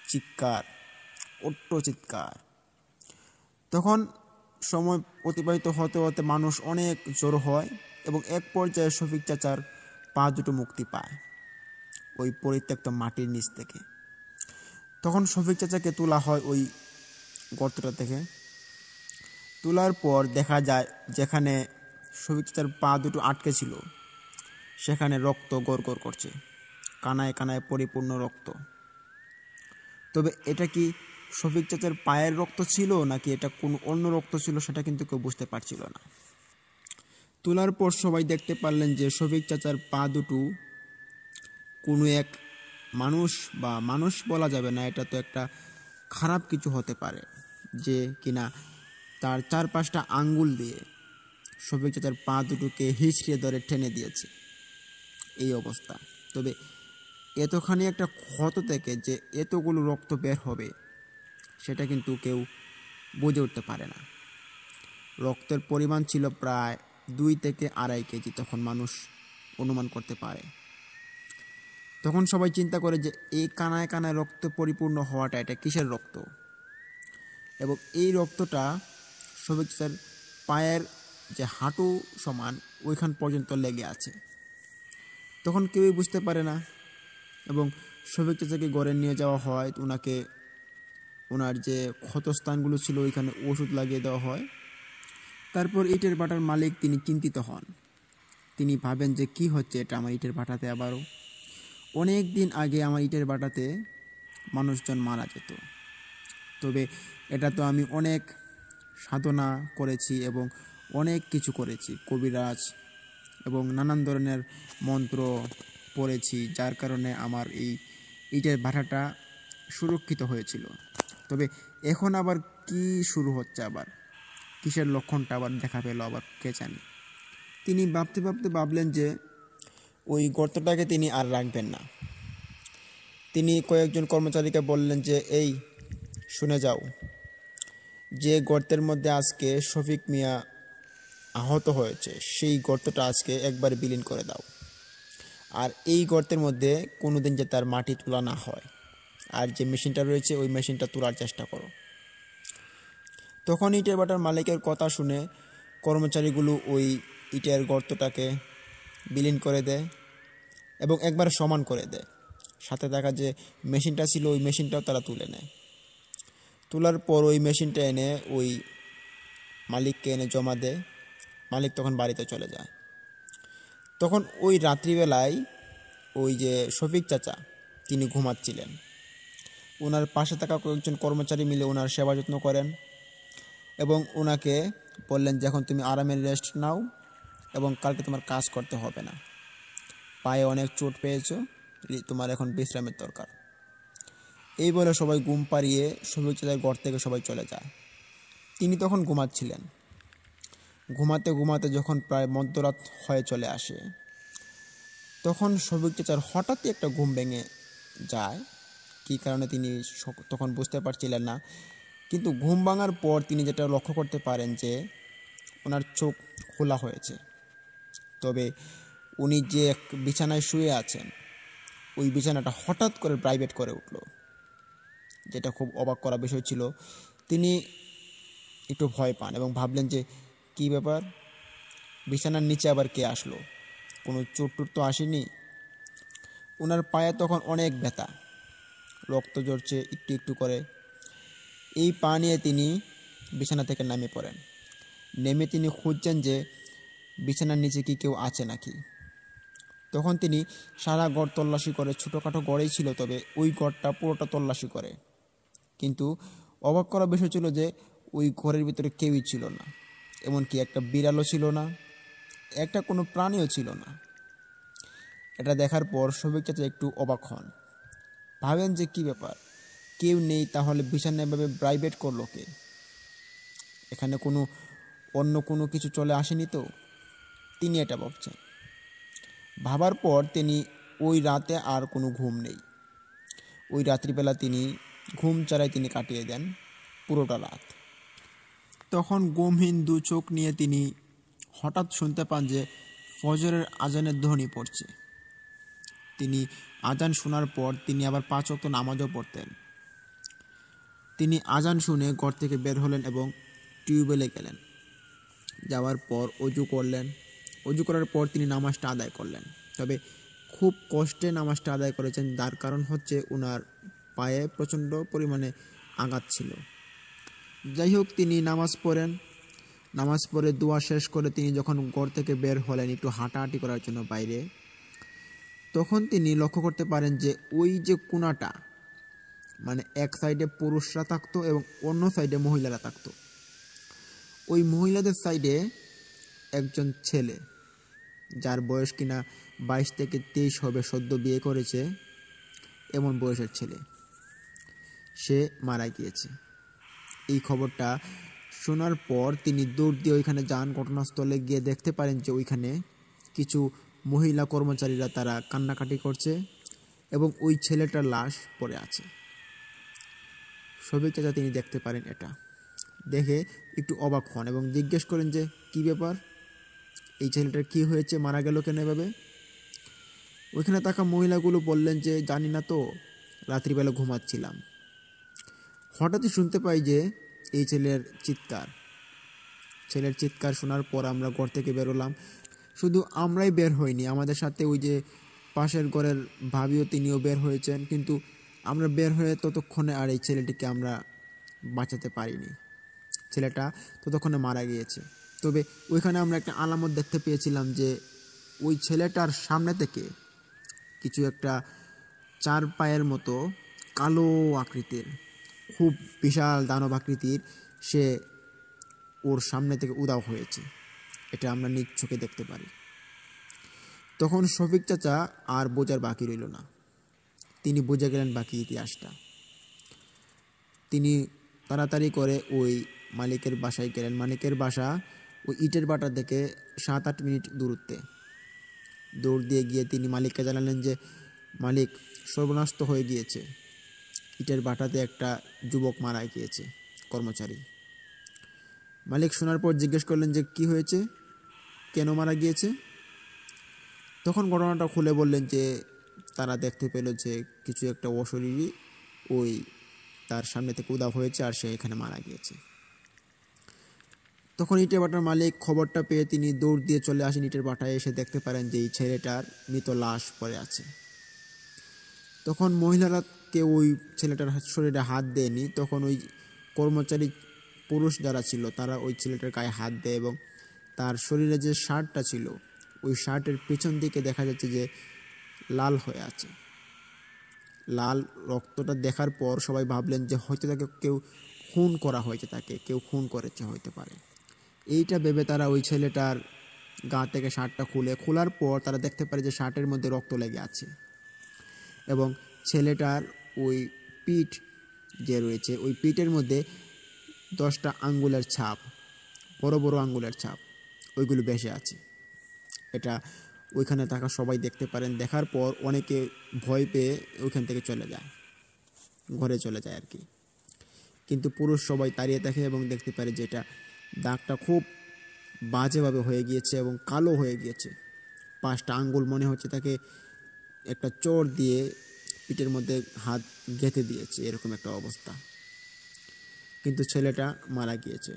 A: চিৎকার, অট্ট চিৎকার। তখন সময় অতিবাহিত হতে হতে মানুষ অনেক জড়ো হয় এবং এক পর্যায়ে শফিক চাচার পা দুটো মুক্তি পায় ওই পরিত্যক্ত মাটির নিচ থেকে। তখন শফিক চাচাকে তোলা হয় ওই গর্তটা থেকে। তোলার পর দেখা যায় যেখানে শফিক চাচার পা দুটো আটকে ছিল সেখানে রক্ত গড়গড় করছে, কানায় কানায় পরিপূর্ণ রক্ত। তবে এটা কি শফিক চাচার পায়ের রক্ত ছিল নাকি এটা কোনো অন্য রক্ত ছিল সেটা কিন্তু কেউ বুঝতে পারছিল না। তোলার পর সবাই দেখতে পারলেন যে শফিক চাচার পা দুটো কোনো এক মানুষ, বা মানুষ বলা যাবে না, এটা তো একটা খারাপ কিছু হতে পারে যে কিনা তার 4-5টা আঙ্গুল দিয়ে শফিক চাচার পা দুটোকে হিঁচড়ে ধরে টেনে দিয়েছে, এই অবস্থা। তবে এতখানি একটা ক্ষত থেকে যে এতগুলো রক্ত বের হবে সেটা কিন্তু কেউ বুঝে উঠতে পারে না। রক্তের পরিমাণ ছিল প্রায় 2 থেকে 2.5 কেজি, তখন মানুষ অনুমান করতে পারে। তখন সবাই চিন্তা করে যে এই কানায় কানায় রক্ত পরিপূর্ণ হওয়াটা এটা কিসের রক্ত, এবং এই রক্তটা শফিক চাচার পায়ের যে হাঁটু সমান ওইখান পর্যন্ত লেগে আছে। তখন কেউই বুঝতে পারে না এবং শফিক চাচাকে ঘরে নিয়ে যাওয়া হয়। ওনাকে ওনার যে ক্ষতস্থানগুলো ছিল ওইখানে ওষুধ লাগিয়ে দেওয়া হয়। তারপর ইটের ভাটার মালিক তিনি চিন্তিত হন। তিনি ভাবেন যে কি হচ্ছে এটা আমার ইটের ভাটাতে আবারও। অনেক দিন আগে আমার ইটের ভাটাতে মানুষজন মারা যেত, তবে এটা তো আমি অনেক সাধনা করেছি এবং অনেক কিছু করেছি, কবিরাজ এবং নানান ধরনের মন্ত্র পড়েছি, যার কারণে আমার এই ইটের ভাটাটা সুরক্ষিত হয়েছিল। তবে এখন আবার কি শুরু হচ্ছে, আবার কিসের লক্ষণটা আবার দেখা পেল আবার কে জানে। তিনি ভাবতে ভাবতে ভাবলেন যে ওই গর্তটাকে তিনি আর রাখবেন না। তিনি কয়েকজন কর্মচারীকে বললেন যে এই শুনে যাও, যে গর্তের মধ্যে আজকে শফিক মিয়া আহত হয়েছে সেই গর্তটা আজকে একবার বিলীন করে দাও, আর এই গর্তের মধ্যে কোনো দিন যাতে তার মাটি তোলা না হয়, আর যে মেশিনটা রয়েছে ওই মেশিনটা তোলার চেষ্টা করো। তখন ইটের ভাটার মালিকের কথা শুনে কর্মচারীগুলো ওই ইটের গর্তটাকে বিলীন করে দেয় এবং একবার সমান করে দেয়। সাথে দেখা যে মেশিনটা ছিল ওই মেশিনটাও তারা তুলে নেয়। তোলার পর ওই মেশিনটা এনে ওই মালিককে এনে জমা দেয়। মালিক তখন বাড়িতে চলে যায়। তখন ওই রাত্রিবেলায় ওই যে শফিক চাচা তিনি ঘুমাচ্ছিলেন। ওনার পাশে থাকা কয়েকজন কর্মচারী মিলে ওনার সেবা যত্ন করেন এবং ওনাকে বললেন যে এখন তুমি আরামের রেস্ট নাও এবং কালকে তোমার কাজ করতে হবে না, পায়ে অনেক চোট পেয়েছো, তোমার এখন বিশ্রামের দরকার। এই বলে সবাই ঘুম পাড়িয়ে শফিক চাচার ঘর থেকে সবাই চলে যায়। তিনি তখন ঘুমাচ্ছিলেন। ঘুমাতে ঘুমাতে যখন প্রায় মধ্যরাত হয়ে চলে আসে তখন শফিক চাচার হঠাৎই একটা ঘুম ভেঙে যায়। কী কারণে তিনি তখন বুঝতে পারছিলেন না, কিন্তু ঘুম ভাঙার পর তিনি যেটা লক্ষ্য করতে পারেন যে ওনার চোখ খোলা হয়েছে। তবে উনি যে বিছানায় শুয়ে আছেন ওই বিছানাটা হঠাৎ করে প্রাইভেট করে উঠল, যেটা খুব অবাক করা বিষয় ছিল। তিনি একটু ভয় পান এবং ভাবলেন যে কী ব্যাপার, বিছানার নিচে আবার কে আসলো, কোনো চোট টোট তো আসেনি। ওনার পায়ে তখন অনেক ব্যথা, রক্ত ঝরছে একটু একটু করে। এই পা নিয়ে তিনি বিছানা থেকে নেমে পড়েন। নেমে তিনি খুঁজছেন যে বিছানার নিচে কি কেউ আছে নাকি। তখন তিনি সারা ঘর তল্লাশি করে, ছোটোখাটো ঘরেই ছিল তবে ওই ঘরটা পুরোটা তল্লাশি করে, কিন্তু অবাক করা বিষয় ছিল যে ওই ঘরের ভিতরে কেউই ছিল না, এমনকি একটা বিড়ালও ছিল না, একটা কোনো প্রাণীও ছিল না। এটা দেখার পর শফিক চাচা একটু অবাক হন, ভাবেন যে কী ব্যাপার, কেউ নেই তাহলে বিছানা এভাবে প্রাইভেট করলো কে, এখানে কোনো অন্য কোনো কিছু চলে আসেনি তো। তিনি এটা ভাবছেন। ভাবার পর তিনি ওই রাতে আর কোনো ঘুম নেই। ওই রাত্রিবেলা তিনি ঘুম ছাড়াই তিনি কাটিয়ে দেন পুরোটা রাত। তখন গমহীন দু চোখ নিয়ে তিনি হঠাৎ শুনতে পান যে ফজরের আজানের ধ্বনি পড়ছে। তিনি আজান শোনার পর তিনি আবার 5 ওয়াক্ত নামাজও পড়তেন। তিনি আজান শুনে ঘর থেকে বের হলেন এবং টিউবওয়েলে গেলেন। যাওয়ার পর অজু করলেন। অজু করার পর তিনি নামাজটা আদায় করলেন। তবে খুব কষ্টে নামাজটা আদায় করেছেন, যার কারণ হচ্ছে ওনার পায়ে প্রচণ্ড পরিমাণে আঘাত ছিল। যাই হোক, তিনি নামাজ পড়েন। নামাজ পড়ে দোয়া শেষ করে তিনি যখন ঘর থেকে বের হলেন একটু হাঁটাহাঁটি করার জন্য বাইরে, তখন তিনি লক্ষ্য করতে পারেন যে ওই যে কোণাটা, মানে এক সাইডে পুরুষরা থাকতো এবং অন্য সাইডে মহিলারা থাকতো। ওই মহিলাদের সাইডে একজন ছেলে, যার বয়স কিনা 22 থেকে 23 হবে, সদ্য বিয়ে করেছে এমন বয়সের ছেলে, সে মারা গিয়েছে। এই খবরটা শোনার পর তিনি দৌড় দিয়ে ওইখানে যান। ঘটনাস্থলে গিয়ে দেখতে পারেন যে ওইখানে কিছু মহিলা কর্মচারীরা তারা কান্নাকাটি করছে এবং ওই ছেলেটার লাশ পড়ে আছে। শফিক চাচা তিনি দেখতে পারেন, এটা দেখে একটু অবাক হন এবং জিজ্ঞেস করেন যে কী ব্যাপার, এই ছেলেটার কি হয়েছে, মারা গেল কেন এভাবে? ওইখানে থাকা মহিলাগুলো বললেন যে জানি না তো, রাত্রিবেলা ঘুমাচ্ছিলাম, হঠাৎই শুনতে পাই যে এই ছেলের চিৎকার শোনার পর আমরা ঘর থেকে বেরোলাম। শুধু আমরাই বের হইনি, আমাদের সাথে ওই যে পাশের ঘরের ভাবিও তিনিও বের হয়েছেন, কিন্তু আমরা বের হয়ে ততক্ষণে আর এই ছেলেটিকে আমরা বাঁচাতে পারিনি। ছেলেটা ততক্ষণে মারা গিয়েছে। তবে ওইখানে আমরা একটা আলামত দেখতে পেয়েছিলাম যে ওই ছেলেটার সামনে থেকে কিছু একটা 4 পায়ের মতো কালো আকৃতির, খুব বিশাল দানব আকৃতির, সে ওর সামনে থেকে উধাও হয়েছে। এটা আমরা নিজ চোখে দেখতে পারি। তখন শফিক চাচা আর বোঝার বাকি রইল না, তিনি বুঝে গেলেন বাকি ইতিহাসটা। তিনি তাড়াতাড়ি করে ওই মালিকের বাসায় গেলেন। মালিকের বাসা ওই ইটের বাটা থেকে 7-8 মিনিট দূরত্বে। দৌড় দিয়ে গিয়ে তিনি মালিককে জানালেন যে মালিক, সর্বনাশ হয়ে গিয়েছে, ইটের বাটাতে একটা যুবক মারা গিয়েছে, কর্মচারী। মালিক শোনার পর জিজ্ঞেস করলেন যে কি হয়েছে, কেন মারা গিয়েছে? তখন ঘটনাটা খুলে বললেন যে তারা দেখতে পেল যে কিছু একটা অশরীরী ওই তার সামনে থেকে উধাও হয়েছে আর সে এখানে মারা গিয়েছে। তখন ইটের ভাটার মালিক খবরটা পেয়ে তিনি দৌড় দিয়ে চলে আসেন ইটের ভাটায়। এসে দেখতে পারেন যে এই ছেলেটার মৃত লাশ পড়ে আছে। তখন মহিলারা কেউ ওই ছেলেটার শরীরে হাত দেয়নি। তখন ওই কর্মচারী পুরুষ যারা ছিল তারা ওই ছেলেটার গায়ে হাত দেয় এবং তার শরীরে যে শার্টটা ছিল ওই শার্টের পেছন দিকে দেখা যাচ্ছে যে লাল হয়ে আছে। লাল রক্তটা দেখার পর সবাই ভাবলেন যে হয়তো তাকে কেউ খুন করা হয়েছে, তাকে কেউ খুন করেছে হইতে পারে। এইটা ভেবে তারা ওই ছেলেটার গা থেকে শার্টটা খোলার পর তারা দেখতে পারে যে শার্টের মধ্যে রক্ত লেগে আছে এবং ছেলেটার ওই পিঠ যে রয়েছে ওই পিঠের মধ্যে 10টা আঙ্গুলের ছাপ, বড় বড় আঙ্গুলের ছাপ, ওইগুলো বেশি আছে। এটা ওইখানে থাকা সবাই দেখতে পারেন। দেখার পর অনেকে ভয় পেয়ে ওইখান থেকে চলে যায়, ঘরে চলে যায় আর কি। কিন্তু পুরুষ সবাই দাঁড়িয়ে থাকে এবং দেখতে পারে যে এটা দাগটা খুব বাজেভাবে হয়ে গিয়েছে এবং কালো হয়ে গিয়েছে। 5টা আঙ্গুল মনে হচ্ছে তাকে একটা চোর দিয়ে পিঠের মধ্যে হাত গেঁথে দিয়েছে, এরকম একটা অবস্থা। কিন্তু ছেলেটা মারা গিয়েছে।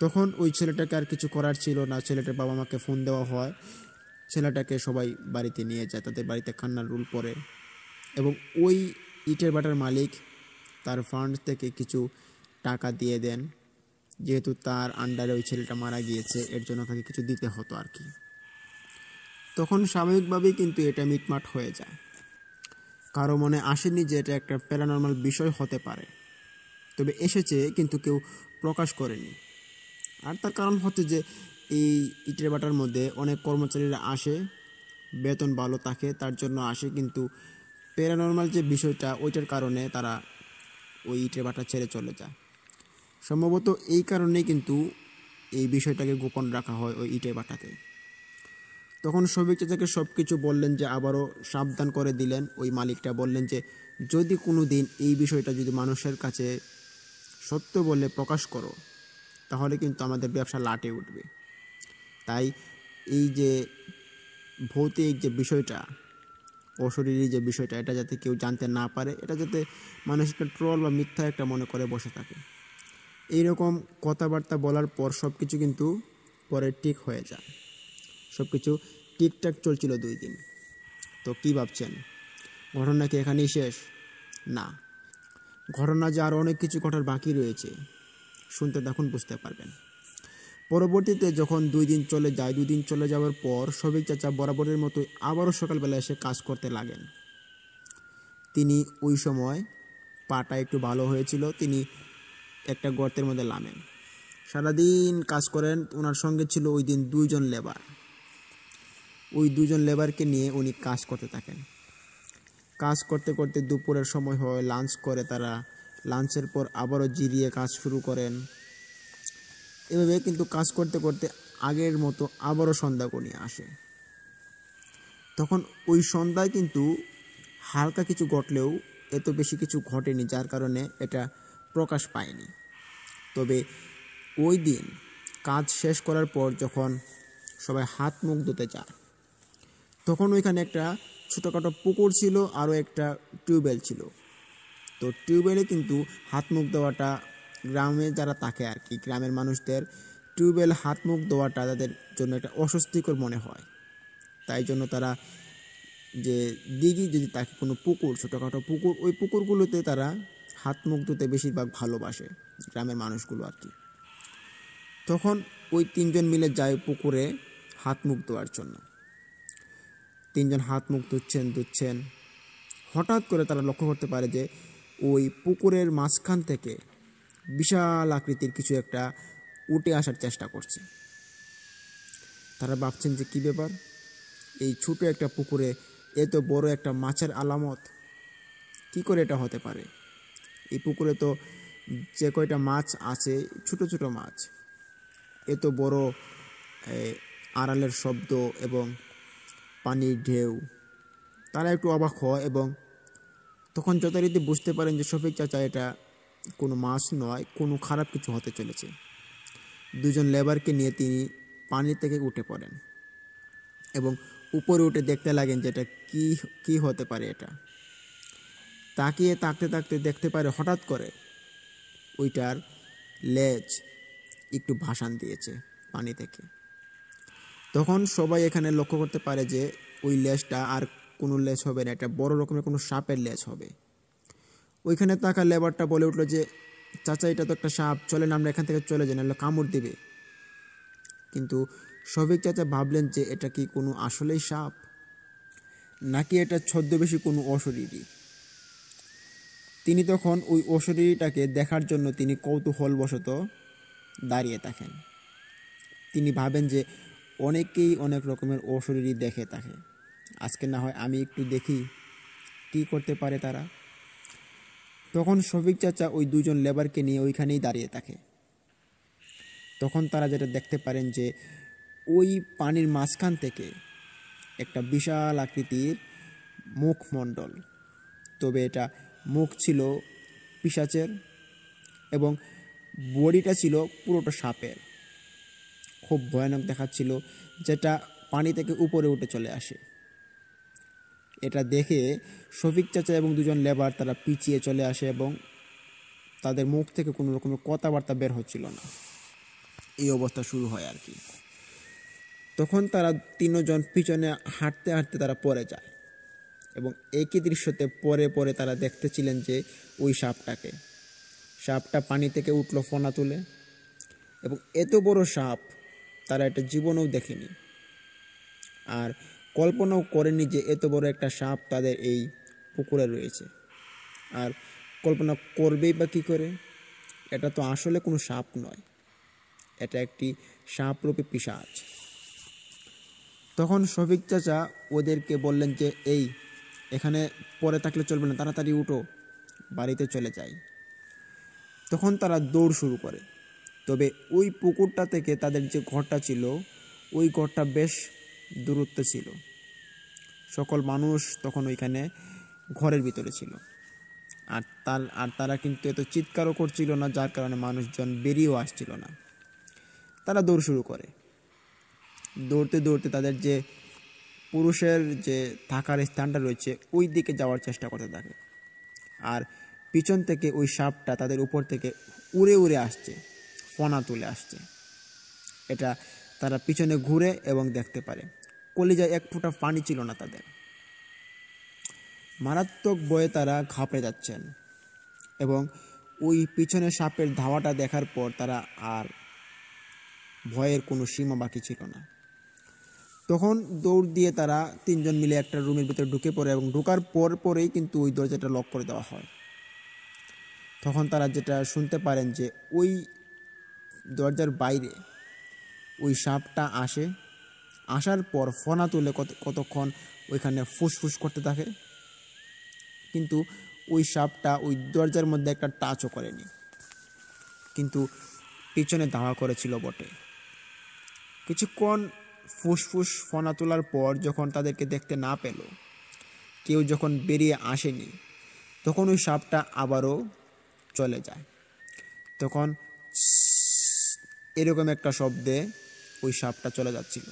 A: তখন ওই ছেলেটাকে আর কিছু করার ছিল না। ছেলেটার বাবা মাকে ফোন দেওয়া হয়, ছেলেটাকে সবাই বাড়িতে নিয়ে যায়, তাদের বাড়িতে কান্নার রোল পড়ে এবং ওই ইটের ভাটার মালিক তার ফান্ড থেকে কিছু টাকা দিয়ে দেন, যেহেতু তার আন্ডারে ওই ছেলেটা মারা গিয়েছে এর জন্য তাকে কিছু দিতে হতো আর কি। তখন স্বাভাবিকভাবেই কিন্তু এটা মিটমাট হয়ে যায়। কারো মনে আসেনি যে এটা একটা প্যারানর্মাল বিষয় হতে পারে, তবে এসেছে কিন্তু কেউ প্রকাশ করেনি। আর তার কারণ হচ্ছে যে এই ইটের ভাটার মধ্যে অনেক কর্মচারীরা আসে, বেতন ভালো থাকে তার জন্য আসে, কিন্তু প্যারানর্মাল যে বিষয়টা ওইটার কারণে তারা ওই ইটের ভাটা ছেড়ে চলে যায়। সম্ভবত এই কারণেই কিন্তু এই বিষয়টাকে গোপন রাখা হয় ওই ইটের ভাটাতে। তখন শফিক চাচাকে সব কিছু বললেন, যে আবারও সাবধান করে দিলেন। ওই মালিকটা বললেন যে যদি কোনো দিন এই বিষয়টা যদি মানুষের কাছে সত্য বলে প্রকাশ করো তাহলে কিন্তু আমাদের ব্যবসা লাটে উঠবে। তাই এই যে ভৌতিক যে বিষয়টা, অশরীরী যে বিষয়টা, এটা যাতে কেউ জানতে না পারে, এটা যাতে মানুষ একটা ট্রল বা মিথ্যা একটা মনে করে বসে থাকে। এইরকম কথাবার্তা বলার পর সব কিছু কিন্তু পরে ঠিক হয়ে যায়। সব কিছু ঠিকঠাক চলছিল 2 দিন। তো কী ভাবছেন, ঘটনা কি এখানেই শেষ? না, ঘটনা যে আরও অনেক কিছু ঘটার বাকি রয়েছে, শুনতে তখন বুঝতে পারবেন। পরবর্তীতে যখন 2 দিন চলে যায়, 2 দিন চলে যাওয়ার পর শফিক চাচা বরাবরের মতো আবারও সকালবেলা এসে কাজ করতে লাগেন। তিনি ওই সময় পাটা একটু ভালো হয়েছিল, তিনি একটা গর্তের মধ্যে নামেন, সারাদিন কাজ করেন। ওনার সঙ্গে ছিল ওই দিন 2 জন লেবার। ওই 2 জন লেবারকে নিয়ে উনি কাজ করতে থাকেন। কাজ করতে করতে দুপুরের সময় হয়, লাঞ্চ করে তারা। লাঞ্চের পর আবারও জিরিয়ে কাজ শুরু করেন। এভাবে কিন্তু কাজ করতে করতে আগের মতো আবারও সন্ধ্যা গড়িয়ে আসে। তখন ওই সন্ধ্যায় কিন্তু হালকা কিছু ঘটলেও এত বেশি কিছু ঘটেনি, যার কারণে এটা প্রকাশ পায়নি। তবে ওই দিন কাজ শেষ করার পর যখন সবাই হাত মুখ ধুতে যায়, তখন ওইখানে একটা ছোটোখাটো পুকুর ছিল, আরও একটা টিউবওয়েল ছিল। তো টিউবওয়েলে কিন্তু হাত মুখ দেওয়াটা, গ্রামে যারা থাকে আর কি, গ্রামের মানুষদের টিউবওয়েল হাত মুখ দেওয়াটা তাদের জন্য একটা অস্বস্তিকর মনে হয়। তাই জন্য তারা যে দিঘি যদি থাকে, কোনো পুকুর, ছোটোখাটো পুকুর, ওই পুকুরগুলোতে তারা হাত মুখ ধুতে বেশিরভাগ ভালোবাসে গ্রামের মানুষগুলো আর কি। তখন ওই 3 জন মিলে যায় পুকুরে হাত মুখ ধোয়ার জন্য। 3 জন হাত মুখ ধুচ্ছেন। হঠাৎ করে তারা লক্ষ্য করতে পারে যে ওই পুকুরের মাঝখান থেকে বিশাল আকৃতির কিছু একটা উঠে আসার চেষ্টা করছে। তারা ভাবছেন যে কী ব্যাপার, এই ছোটো একটা পুকুরে এত বড় একটা মাছের আলামত, কি করে এটা হতে পারে? এই পুকুরে তো যে কয়টা মাছ আছে, ছোট ছোট মাছ, এত বড় আড়ালের শব্দ এবং পানির ঢেউ। তারা একটু অবাক হয় এবং তখন যথারীতি বুঝতে পারেন যে শফিক চাচা এটা কোনো মাছ নয়, কোনো খারাপ কিছু হতে চলেছে। 2 জন লেবারকে নিয়ে তিনি পানি থেকে উঠে পড়েন এবং উপরে উঠে দেখতে লাগেন যে এটা কী হতে পারে। এটা তাকিয়ে থাকতে থাকতে দেখতে পারে হঠাৎ করে ওইটার লেজ একটু ভাসান দিয়েছে পানি থেকে। তখন সবাই এখানে লক্ষ্য করতে পারে যে ওই লেজটা আর কোনো লেজ হবে না, এটা বড় রকমের কোনো সাপের লেজ হবে। ওইখানে থাকা লেবারটা বলে উঠলো যে চাচা, এটা তো একটা সাপ, চলেন আমরা এখান থেকে চলে যাই, নাহলে কামড় দিবে। কিন্তু শফিক চাচা ভাবলেন যে এটা কি কোনো আসলেই সাপ, নাকি এটা ছদ্মবেশী কোনো অশরীরী। তিনি তখন ওই অশরীরীটাকে দেখার জন্য তিনি কৌতূহলবশত দাঁড়িয়ে থাকেন। তিনি ভাবেন যে অনেকেই অনেক রকমের অশরীরী দেখে থাকে, আজকে না হয় আমি একটু দেখি কী করতে পারে তারা। তখন শফিক চাচা ওই 2 জন লেবারকে নিয়ে ওইখানেই দাঁড়িয়ে থাকে। তখন তারা যেটা দেখতে পারেন যে ওই পানির মাঝখান থেকে একটা বিশাল আকৃতির মুখমণ্ডল, তবে এটা মুখ ছিল পিশাচের এবং বডিটা ছিল পুরোটা সাপের, খুব ভয়ানক দেখাচ্ছিল, যেটা পানি থেকে উপরে উঠে চলে আসে। এটা দেখে শফিক চাচা এবং 2 জন লেবার তারা পিছিয়ে চলে আসে এবং তাদের মুখ থেকে কোনো রকমের কথাবার্তা বের হচ্ছিল না। এই অবস্থা শুরু হয় আর কি। তখন তারা 3 জন পিছনে হাঁটতে হাঁটতে তারা পড়ে যায় এবং একই দৃশ্যতে পরে পরে তারা দেখতেছিলেন যে ওই সাপটা পানি থেকে উঠলো ফনা তুলে, এবং এত বড় সাপ তারা এটা জীবনেও দেখেনি আর কল্পনাও করেনি যে এত বড় একটা সাপ তাদের এই পুকুরে রয়েছে। আর কল্পনা করবেই বা কী করে, এটা তো আসলে কোনো সাপ নয়, এটা একটি সাপরূপী পিশাচ। তখন শফিক চাচা ওদেরকে বললেন যে এখানে পরে থাকলে চলবে না, তাড়াতাড়ি উঠো, বাড়িতে চলে যাই। তখন তারা দৌড় শুরু করে। তবে ওই পুকুরটা থেকে তাদের যে ঘরটা ছিল, ওই ঘরটা বেশ দূরত্বে ছিল। সকল মানুষ তখন ওইখানে ঘরের ভিতরে ছিল আর তারা কিন্তু এত চিৎকারও করছিল না, যার কারণে মানুষজন বেরিয়েও আসছিল না। তারা দৌড় শুরু করে। দৌড়তে দৌড়তে তাদের যে পুরুষের যে থাকার স্থানটা রয়েছে ওই দিকে যাওয়ার চেষ্টা করতে থাকে। আর পিছন থেকে ওই সাপটা তাদের উপর থেকে উড়ে উড়ে আসছে, ফনা তুলে আসছে। এটা তারা পিছনে ঘুরে এবং দেখতে পারে। কলিজায় এক ফোঁটা পানি ছিল না তাদের। মারাত্মক ভয়ে তারা ঘাবড়ে যাচ্ছেন এবং ওই পিছনে সাপের ধাওয়াটা দেখার পর তারা আর ভয়ের কোনো সীমা বাকি ছিল না। তখন দৌড় দিয়ে তারা তিনজন মিলে একটা রুমের ভিতরে ঢুকে পড়ে এবং ঢোকার পরেই কিন্তু ওই দরজাটা লক করে দেওয়া হয়। তখন তারা যেটা শুনতে পারেন যে ওই দরজার বাইরে ওই সাপটা আসে, আসার পর ফনা তুলে কতক্ষণ ওইখানে ফুসফুস করতে থাকে, কিন্তু ওই সাপটা ওই দরজার মধ্যে একটা টাচও করেনি, কিন্তু পিছনে ধাওয়া করেছিল বটে। কিছুক্ষণ ফুসফুস ফনা তোলার পর যখন তাদেরকে দেখতে না পেল, কেউ যখন বেরিয়ে আসেনি, তখন ওই সাপটা আবারও চলে যায়। তখন এরকম একটা শব্দে ওই সাপটা চলে যাচ্ছিল।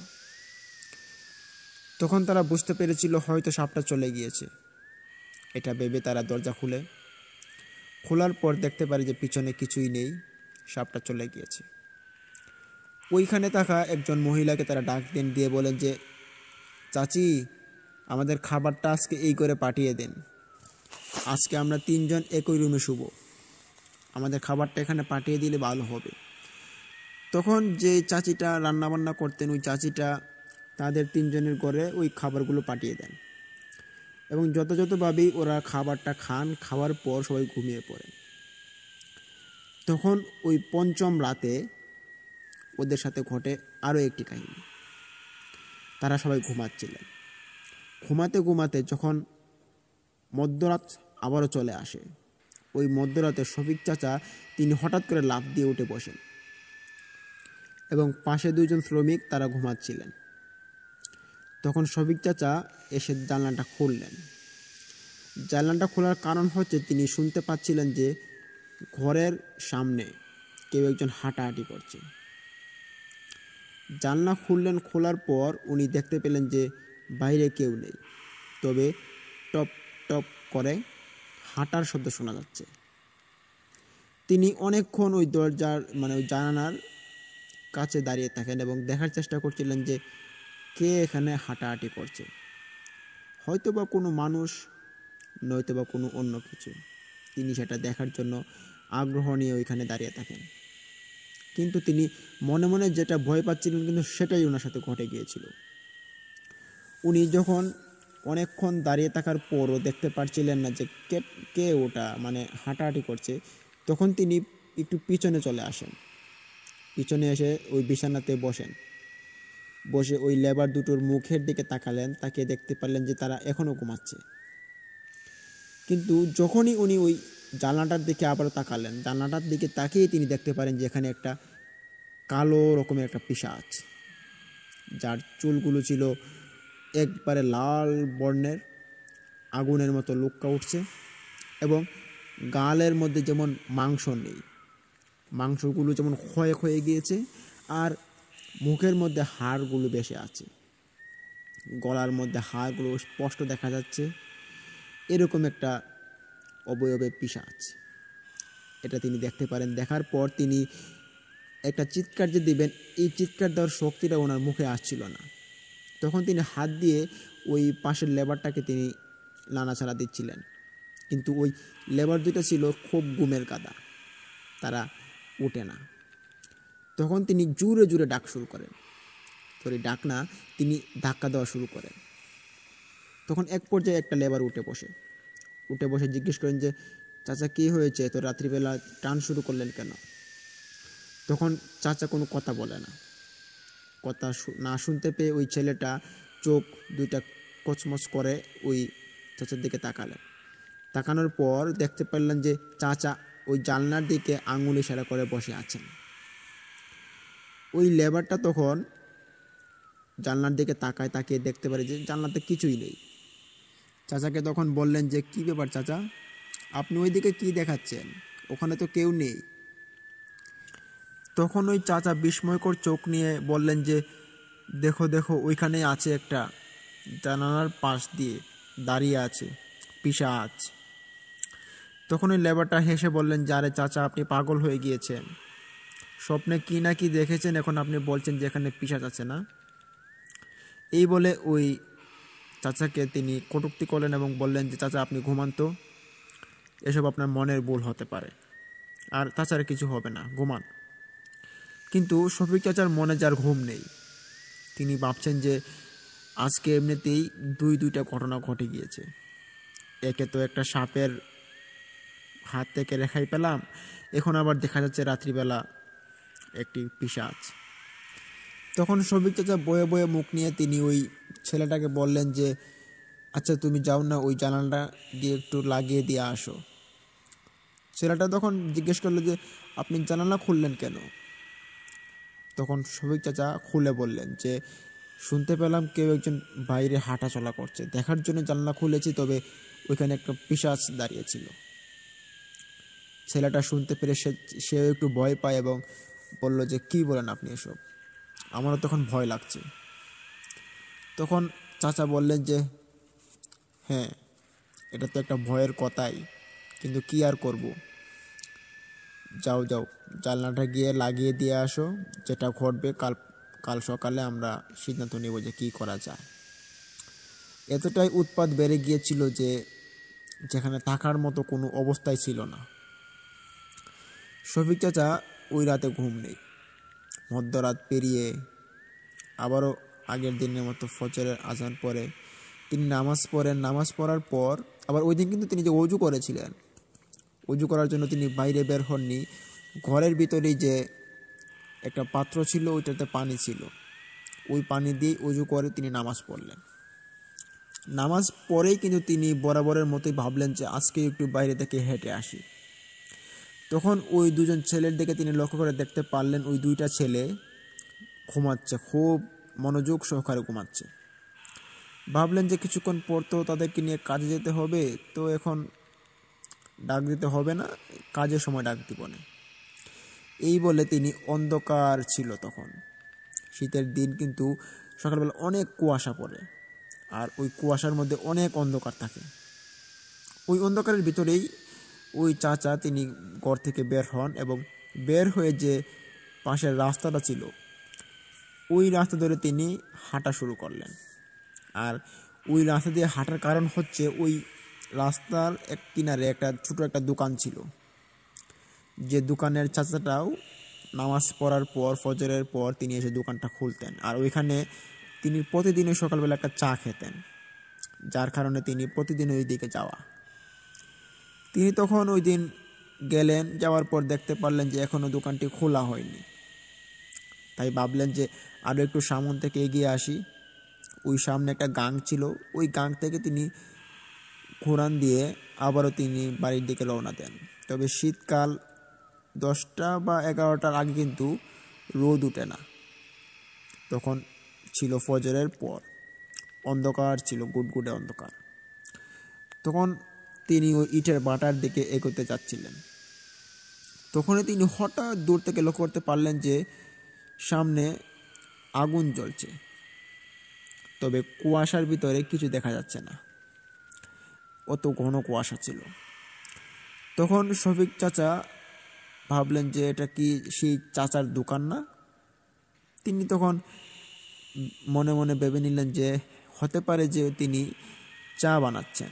A: তখন তারা বুঝতে পেরেছিল হয়তো সাপটা চলে গিয়েছে। এটা ভেবে তারা দরজা খোলার পর দেখতে পারে যে পিছনে কিছুই নেই, সাপটা চলে গিয়েছে। ওইখানে থাকা একজন মহিলাকে তারা ডাক দিয়ে বলেন যে, চাচি, আমাদের খাবারটা আজকে এই করে পাঠিয়ে দেন। আজকে আমরা তিনজন একই রুমে শুব, আমাদের খাবারটা এখানে পাঠিয়ে দিলে ভালো হবে। তখন যে চাচিটা রান্নাবান্না করতেন, ওই চাচিটা তাদের তিনজনের ঘরে ওই খাবারগুলো পাঠিয়ে দেন এবং যথাযথভাবেই ওরা খাবারটা খান। খাওয়ার পর সবাই ঘুমিয়ে পড়ে। তখন ওই পঞ্চম রাতে ওদের সাথে ঘটে আরও একটি কাহিনী। তারা সবাই ঘুমাচ্ছিলেন। ঘুমাতে ঘুমাতে যখন মধ্যরাত আবারও চলে আসে, ওই মধ্যরাতে শফিক চাচা তিনি হঠাৎ করে লাফ দিয়ে উঠে বসেন এবং পাশে দুইজন শ্রমিক তারা ঘুমাচ্ছিলেন। তখন শফিক চাচা এসে জানলাটা খুললেন। জানলাটা খোলার কারণ হচ্ছে তিনি শুনতে পাচ্ছিলেন যে ঘরের সামনে কেউ একজন হাঁটাহাঁটি করছে। জানলা খুললেন, খোলার পর উনি দেখতে পেলেন যে বাইরে কেউ নেই, তবে টপ টপ করে হাঁটার শব্দ শোনা যাচ্ছে। তিনি অনেকক্ষণ ওই দরজার ওই জানালার কাছে দাঁড়িয়ে থাকেন এবং দেখার চেষ্টা করছিলেন যে কে এখানে হাঁটাহাঁটি করছে। হয়তো বা কোনো মানুষ, নয়তো বা কোনো অন্য কিছু। তিনি সেটা দেখার জন্য আগ্রহ নিয়ে ওইখানে দাঁড়িয়ে থাকেন, কিন্তু তিনি মনে মনে যেটা ভয় পাচ্ছিলেন কিন্তু সেটাই ওনার সাথে ঘটে গিয়েছিল। উনি যখন অনেকক্ষণ দাঁড়িয়ে থাকার পরও দেখতে পারছিলেন না যে কে ওটা হাঁটাহাঁটি করছে, তখন তিনি একটু পিছনে চলে আসেন। পিছনে এসে ওই বিছানাতে বসে ওই লেবার দুটোর মুখের দিকে তাকালেন। তাকিয়ে দেখতে পারলেন যে তারা এখনও ঘুমাচ্ছে। কিন্তু যখনই উনি ওই জানলাটার দিকে আবার তাকালেন, জানলাটার দিকে তাকিয়ে তিনি দেখতে পারেন যে এখানে একটা কালো রকমের একটা পিশাচ, যার চুলগুলো ছিল একবারে লাল বর্ণের, আগুনের মতো লুক্কা উঠছে এবং গালের মধ্যে যেমন মাংস নেই, মাংসগুলো যেমন ক্ষয়ে গিয়েছে, আর মুখের মধ্যে হাড়গুলো বেশি আছে, গলার মধ্যে হাড়গুলো স্পষ্ট দেখা যাচ্ছে। এরকম একটা অবয়বে পিশাচ, এটা তিনি দেখতে পারেন। দেখার পর তিনি একটা চিৎকার যে দিবেন, এই চিৎকার দেওয়ার শক্তিটা ওনার মুখে আসছিল না। তখন তিনি হাত দিয়ে ওই পাশের লেবারটাকে তিনি নাড়াচাড়া দিচ্ছিলেন, কিন্তু ওই লেবার দুটো ছিল খুব ঘুমের গাদা, তারা ওঠে না। তখন তিনি জোরে জোরে ডাক শুরু করেন, ডাক না, তিনি ধাক্কা দেওয়া শুরু করেন। তখন এক পর্যায়ে একটা লেবার উঠে বসে জিজ্ঞেস করেন যে, চাচা কী হয়েছে, তো রাত্রিবেলা টান শুরু করলেন কেন? তখন চাচা কোনো কথা বলে না। কথা না শুনতে পেয়ে ওই ছেলেটা চোখ দুইটা কচমচ করে ওই চাচার দিকে তাকানোর পর দেখতে পারলেন যে চাচা ওই জানলার দিকে আঙুল ইশারা করে বসে আছেন। ওই লেবারটা তখন জানলার দিকে তাকিয়ে দেখতে পারে যে জানলাতে কিছুই নেই। চাচাকে তখন বললেন যে, কী ব্যাপার চাচা, আপনি ওই দিকে কী দেখাচ্ছেন? ওখানে তো কেউ নেই। তখন ওই চাচা বিস্ময়কর চোখ নিয়ে বললেন যে, দেখো দেখো, ওইখানেই আছে একটা, জানালার পাশ দিয়ে দাঁড়িয়ে আছে পিশাচ। তখন ওই লেবারটা হেসে বললেন যে, আরে চাচা, আপনি পাগল হয়ে গিয়েছেন, স্বপ্নে কি না কি দেখেছেন, এখন আপনি বলছেন যে এখানে পিশাচ আছে না। এই বলে ওই চাচাকে তিনি কটূক্তি করলেন এবং বললেন যে, চাচা আপনি ঘুমান তো, এসব আপনার মনের ভুল হতে পারে, আর তাছাড়া কিছু হবে না, ঘুমান। কিন্তু শফিক চাচার মনে যার ঘুম নেই, তিনি ভাবছেন যে আজকে এমনিতেই দুইটা ঘটনা ঘটে গিয়েছে। একে তো একটা সাপের হাত থেকে রেখাই পেলাম, এখন আবার দেখা যাচ্ছে রাত্রিবেলা একটি পিশাচ। তখন শফিক চাচা বয়ে বয়ে মুখ নিয়ে তিনি ওই ছেলেটাকে বললেন যে, আচ্ছা তুমি যাও না, ওই জানালাটা দিয়ে একটু লাগিয়ে দিয়ে আসো। ছেলেটা তখন জিজ্ঞেস করলো যে, আপনি জানালা খুললেন কেন? তখন শফিক চাচা খুলে বললেন যে, শুনতে পেলাম কেউ একজন বাইরে হাঁটা চলা করছে, দেখার জন্য জানলা খুলেছি, তবে ওইখানে একটা পিশাচ দাঁড়িয়েছিল। ছেলেটা শুনতে পেরে সে একটু ভয় পায় এবং বলল যে, কি বলেন আপনি এসব, আমারও তখন ভয় লাগছে। তখন চাচা বললেন যে, হ্যাঁ, এটা তো একটা ভয়ের কথাই, কিন্তু কি আর করব, যাও যাও, জানলাটা গিয়ে লাগিয়ে দিয়ে আসো, যেটা ঘটবে কাল কাল সকালে আমরা সিদ্ধান্ত নেব যে কী করা যায়। এতটাই উৎপাত বেড়ে গিয়েছিল যে যেখানে থাকার মতো কোনো অবস্থাই ছিল না। শফিক চাচা ওই রাতে ঘুম নেই, মধ্যরাত পেরিয়ে আবারও আগের দিনের মতো ফজরের আজান পরে তিনি নামাজ পড়েন। নামাজ পড়ার পর আবার ওই দিন কিন্তু তিনি যে অজু করেছিলেন, অজু করার জন্য তিনি বাইরে বের হননি, ঘরের ভিতরেই যে একটা পাত্র ছিল ওইটাতে পানি ছিল, ওই পানি দিয়ে অজু করে তিনি নামাজ পড়লেন। নামাজ পড়েই কিন্তু তিনি বরাবরের মতোই ভাবলেন যে আজকে একটু বাইরে থেকে হেঁটে আসি। তখন ওই দুজন ছেলের দিকে তিনি লক্ষ্য করে দেখতে পারলেন ওই দুইটা ছেলে ঘুমাচ্ছে, খুব মনোযোগ সহকারে ঘুমাচ্ছে। ভাবলেন যে কিছুক্ষণ পর তো তাদেরকে নিয়ে কাজে যেতে হবে, তো এখন ডাক দিতে হবে না, কাজের সময় ডাক দিব না। এই বলে তিনি, অন্ধকার ছিল তখন, শীতের দিন, কিন্তু সকালবেলা অনেক কুয়াশা পড়ে, আর ওই কুয়াশার মধ্যে অনেক অন্ধকার থাকে। ওই অন্ধকারের ভিতরেই ওই চাচা তিনি ঘর থেকে বের হন এবং বের হয়ে যে পাশের রাস্তাটা ছিল ওই রাস্তা ধরে তিনি হাঁটা শুরু করলেন। আর ওই রাস্তা দিয়ে হাঁটার কারণ হচ্ছে ওই রাস্তার এক কিনারে একটা ছোটো একটা দোকান ছিল, যে দোকানের চাচাটাও নামাজ পড়ার পর ফজরের পর তিনি এসে দোকানটা খুলতেন, আর ওইখানে তিনি প্রতিদিনই সকালবেলা একটা চা খেতেন, যার কারণে তিনি প্রতিদিন ওই দিকে যাওয়া। তিনি তখন ওই দিন গেলেন, যাওয়ার পর দেখতে পারলেন যে এখনও দোকানটি খোলা হয়নি। তাই ভাবলেন যে আরও একটু সামন থেকে এগিয়ে আসি। ওই সামনে একটা গাং ছিল, ওই গাং থেকে তিনি ঘোরান দিয়ে আবারও তিনি বাড়ির দিকে রওনা দেন। তবে শীতকাল, 10টা বা 11টার আগে কিন্তু রোদ উঠে না, তখন ছিল ফজরের পর, অন্ধকার ছিল, গুটগুটে অন্ধকার। তখন তিনি ওই ইটের বাটার দিকে এগোতে যাচ্ছিলেন। তখনই তিনি হঠাৎ দূর থেকে লক্ষ্য করতে পারলেন যে সামনে আগুন জ্বলছে, তবে কুয়াশার ভিতরে কিছু দেখা যাচ্ছে না, অত ঘন কুয়াশা ছিল। তখন শফিক চাচা ভাবলেন যে এটা কি সেই চাচার দোকান না। তিনি তখন মনে মনে ভেবে নিলেন যে হতে পারে যে তিনি চা বানাচ্ছেন।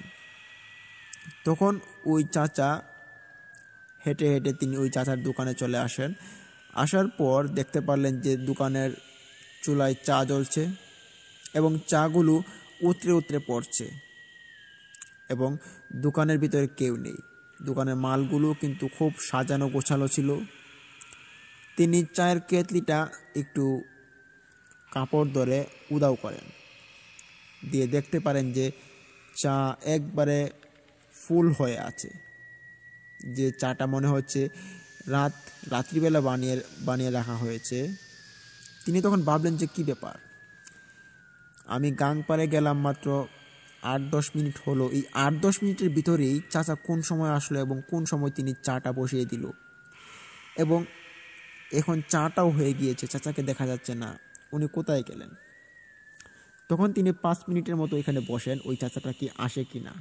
A: তখন ওই চাচা হেঁটে হেঁটে তিনি ওই চাচার দোকানে চলে আসেন। আসার পর দেখতে পারলেন যে দোকানের চুলায় চা জ্বলছে এবং চাগুলো উতরে উতরে পড়ছে, এবং দোকানের ভিতরে কেউ নেই। দোকানের মালগুলো কিন্তু খুব সাজানো গোছালো ছিল। তিনি চায়ের কেতলিটা একটু কাপড় ধরে উধাও করেন, দিয়ে দেখতে পারেন যে চা একবারে ফুল হয়ে আছে, যে চাটা মনে হচ্ছে রাত্রিবেলা বানিয়ে রাখা হয়েছে। তিনি তখন ভাবলেন যে কী ব্যাপার, আমি গাং পাড়ে গেলাম মাত্র 8-10 মিনিট হলো, এই 8-10 মিনিটের ভিতরেই চাচা কোন সময় আসলো এবং কোন সময় তিনি চাটা বসিয়ে দিল, এবং এখন চাটাও হয়ে গিয়েছে, চাচাকে দেখা যাচ্ছে না, উনি কোথায় গেলেন? তখন তিনি 5 মিনিটের মতো এখানে বসেন, ওই চাচাটা কি আসে কি না,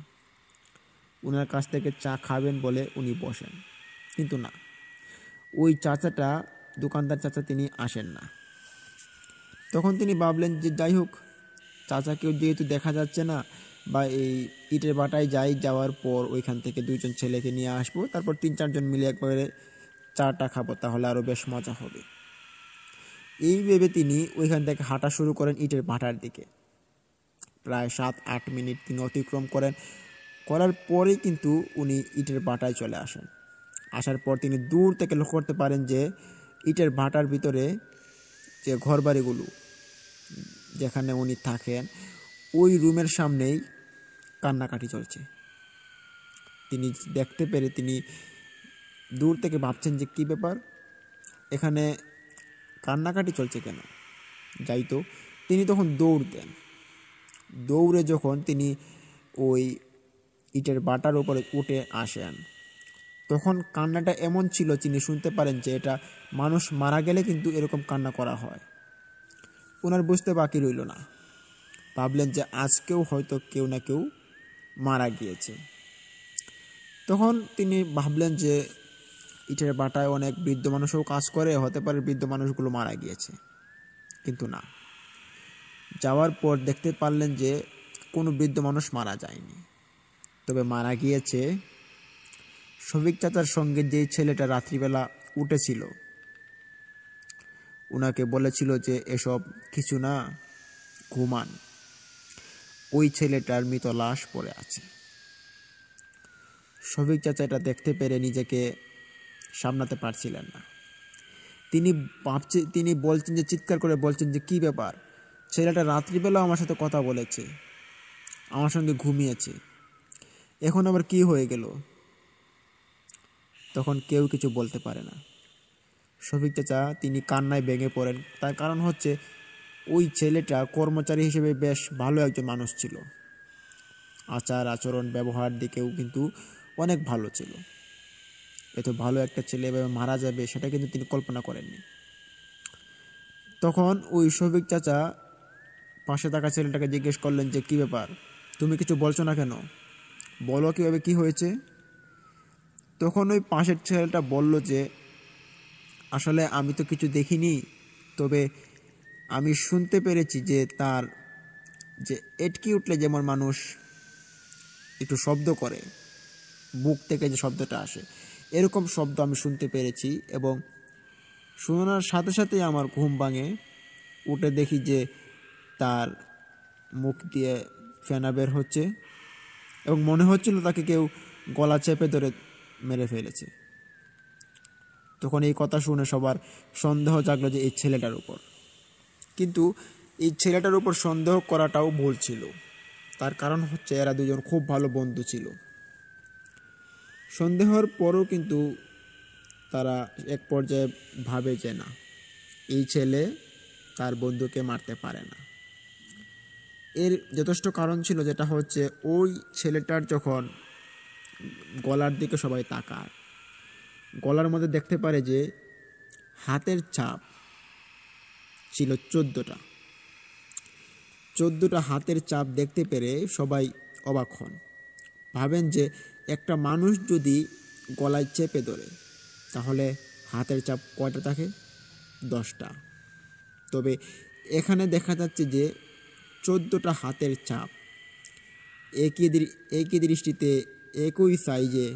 A: ওনার কাছ থেকে চা খাবেন বলে উনি বসেন, কিন্তু না, ওই চাচাটা, দোকানদার চাচা, তিনি আসেন না। তখন তিনি ভাবলেন যে যাই হোক, চাচাকেও যেহেতু দেখা যাচ্ছে না, বা এই ইটের বাটায় যাওয়ার পর ওইখান থেকে 2জন ছেলেকে নিয়ে আসবো, তারপর 3-4জন মিলে একবারে চাটা খাবো, তাহলে আরও বেশ মজা হবে। এই ভেবে তিনি ওইখান থেকে হাঁটা শুরু করেন ইটের ভাটার দিকে। প্রায় 7-8 মিনিট তিনি অতিক্রম করার পরেই কিন্তু উনি ইটের ভাটায় চলে আসেন। আসার পর তিনি দূর থেকে লক্ষ্য করতে পারেন যে ইটের ভাটার ভিতরে যে ঘরবাড়িগুলো যেখানে উনি থাকেন, ওই রুমের সামনেই কান্নাকাটি চলছে। তিনি দেখতে পেরে তিনি দূর থেকে ভাবছেন যে কী ব্যাপার, এখানে কান্নাকাটি চলছে কেন? যাই তো, তিনি তখন দৌড় দেন। দৌড়ে যখন তিনি ওই ইটের বাটার উপরে উঠে আসেন, তখন কান্নাটা এমন ছিল, তিনি শুনতে পারেন যে এটা মানুষ মারা গেলে কিন্তু এরকম কান্না করা হয়। ওনার বুঝতে বাকি রইল না, ভাবলেন যে আজকেও হয়তো কেউ না কেউ মারা গিয়েছে। তখন তিনি ভাবলেন যে ইটের বাটায় অনেক বৃদ্ধ মানুষও কাজ করে, হতে পারে বৃদ্ধ মানুষগুলো মারা গিয়েছে, কিন্তু না। যাওয়ার পর দেখতে পারলেন যে কোনো বৃদ্ধ মানুষ মারা যায়নি, তবে মারা গিয়েছে শফিক চাচার সঙ্গে যেই ছেলেটা রাত্রিবেলা উঠেছিল, ওনাকে বলেছিল যে এসব কিছু না, ঘুমান। ওই ছেলেটার মৃত লাশ পড়ে আছে। শফিক চাচা এটা দেখতে পেরে নিজেকে সামলাতে পারছিলেন না। তিনি বলছেন যে, চিৎকার করে বলছেন যে কী ব্যাপার, ছেলেটা রাত্রিবেলা আমার সাথে কথা বলেছে, আমার সঙ্গে ঘুমিয়েছে, এখন আবার কি হয়ে গেল? তখন কেউ কিছু বলতে পারে না। শফিক চাচা তিনি কান্নায় ভেঙে পড়েন। তার কারণ হচ্ছে ওই ছেলেটা কর্মচারী হিসেবে বেশ ভালো একজন মানুষ ছিল, আচার আচরণ ব্যবহার দিকেও কিন্তু অনেক ভালো ছিল। এত ভালো একটা ছেলে এভাবে মারা যাবে সেটা কিন্তু তিনি কল্পনা করেননি। তখন ওই শফিক চাচা পাশে থাকা ছেলেটাকে জিজ্ঞেস করলেন যে কী ব্যাপার, তুমি কিছু বলছো না কেন, বলো কীভাবে কী হয়েছে। তখন ওই পাশের ছেলেটা বলল যে আসলে আমি তো কিছু দেখিনি, তবে আমি শুনতে পেরেছি যে তার যে এটকি উঠলে যেমন মানুষ একটু শব্দ করে, বুক থেকে যে শব্দটা আসে, এরকম শব্দ আমি শুনতে পেরেছি, এবং শোনার সাথে সাথেই আমার ঘুম ভাঙে। উঠে দেখি যে তার মুখ দিয়ে ফেনা বের হচ্ছে, এবং মনে হচ্ছিল তাকে কেউ গলা চেপে ধরে মেরে ফেলেছে। তখন এই কথা শুনে সবার সন্দেহ জাগলো যে এই ছেলেটার উপর, কিন্তু এই ছেলেটার উপর সন্দেহ করাটাও ভুল ছিল। তার কারণ হচ্ছে এরা দুজন খুব ভালো বন্ধু ছিল। সন্দেহের পরও কিন্তু তারা এক পর্যায়ে ভাবে যে না, এই ছেলে তার বন্ধুকে মারতে পারে না। এর যথেষ্ট কারণ ছিল, যেটা হচ্ছে ওই ছেলেটার যখন গলার দিকে সবাই তাকায়, গলার মধ্যে দেখতে পারে যে হাতের ছাপ ছিল 14টা হাতের ছাপ দেখতে পেরে সবাই অবাক হন। ভাবেন যে একটা মানুষ যদি গলায় চেপে ধরে তাহলে হাতের ছাপ কয়টা থাকে? 10টা। তবে এখানে দেখা যাচ্ছে যে 14টা হাতের ছাপ একই দৃষ্টিতে একই সাইজে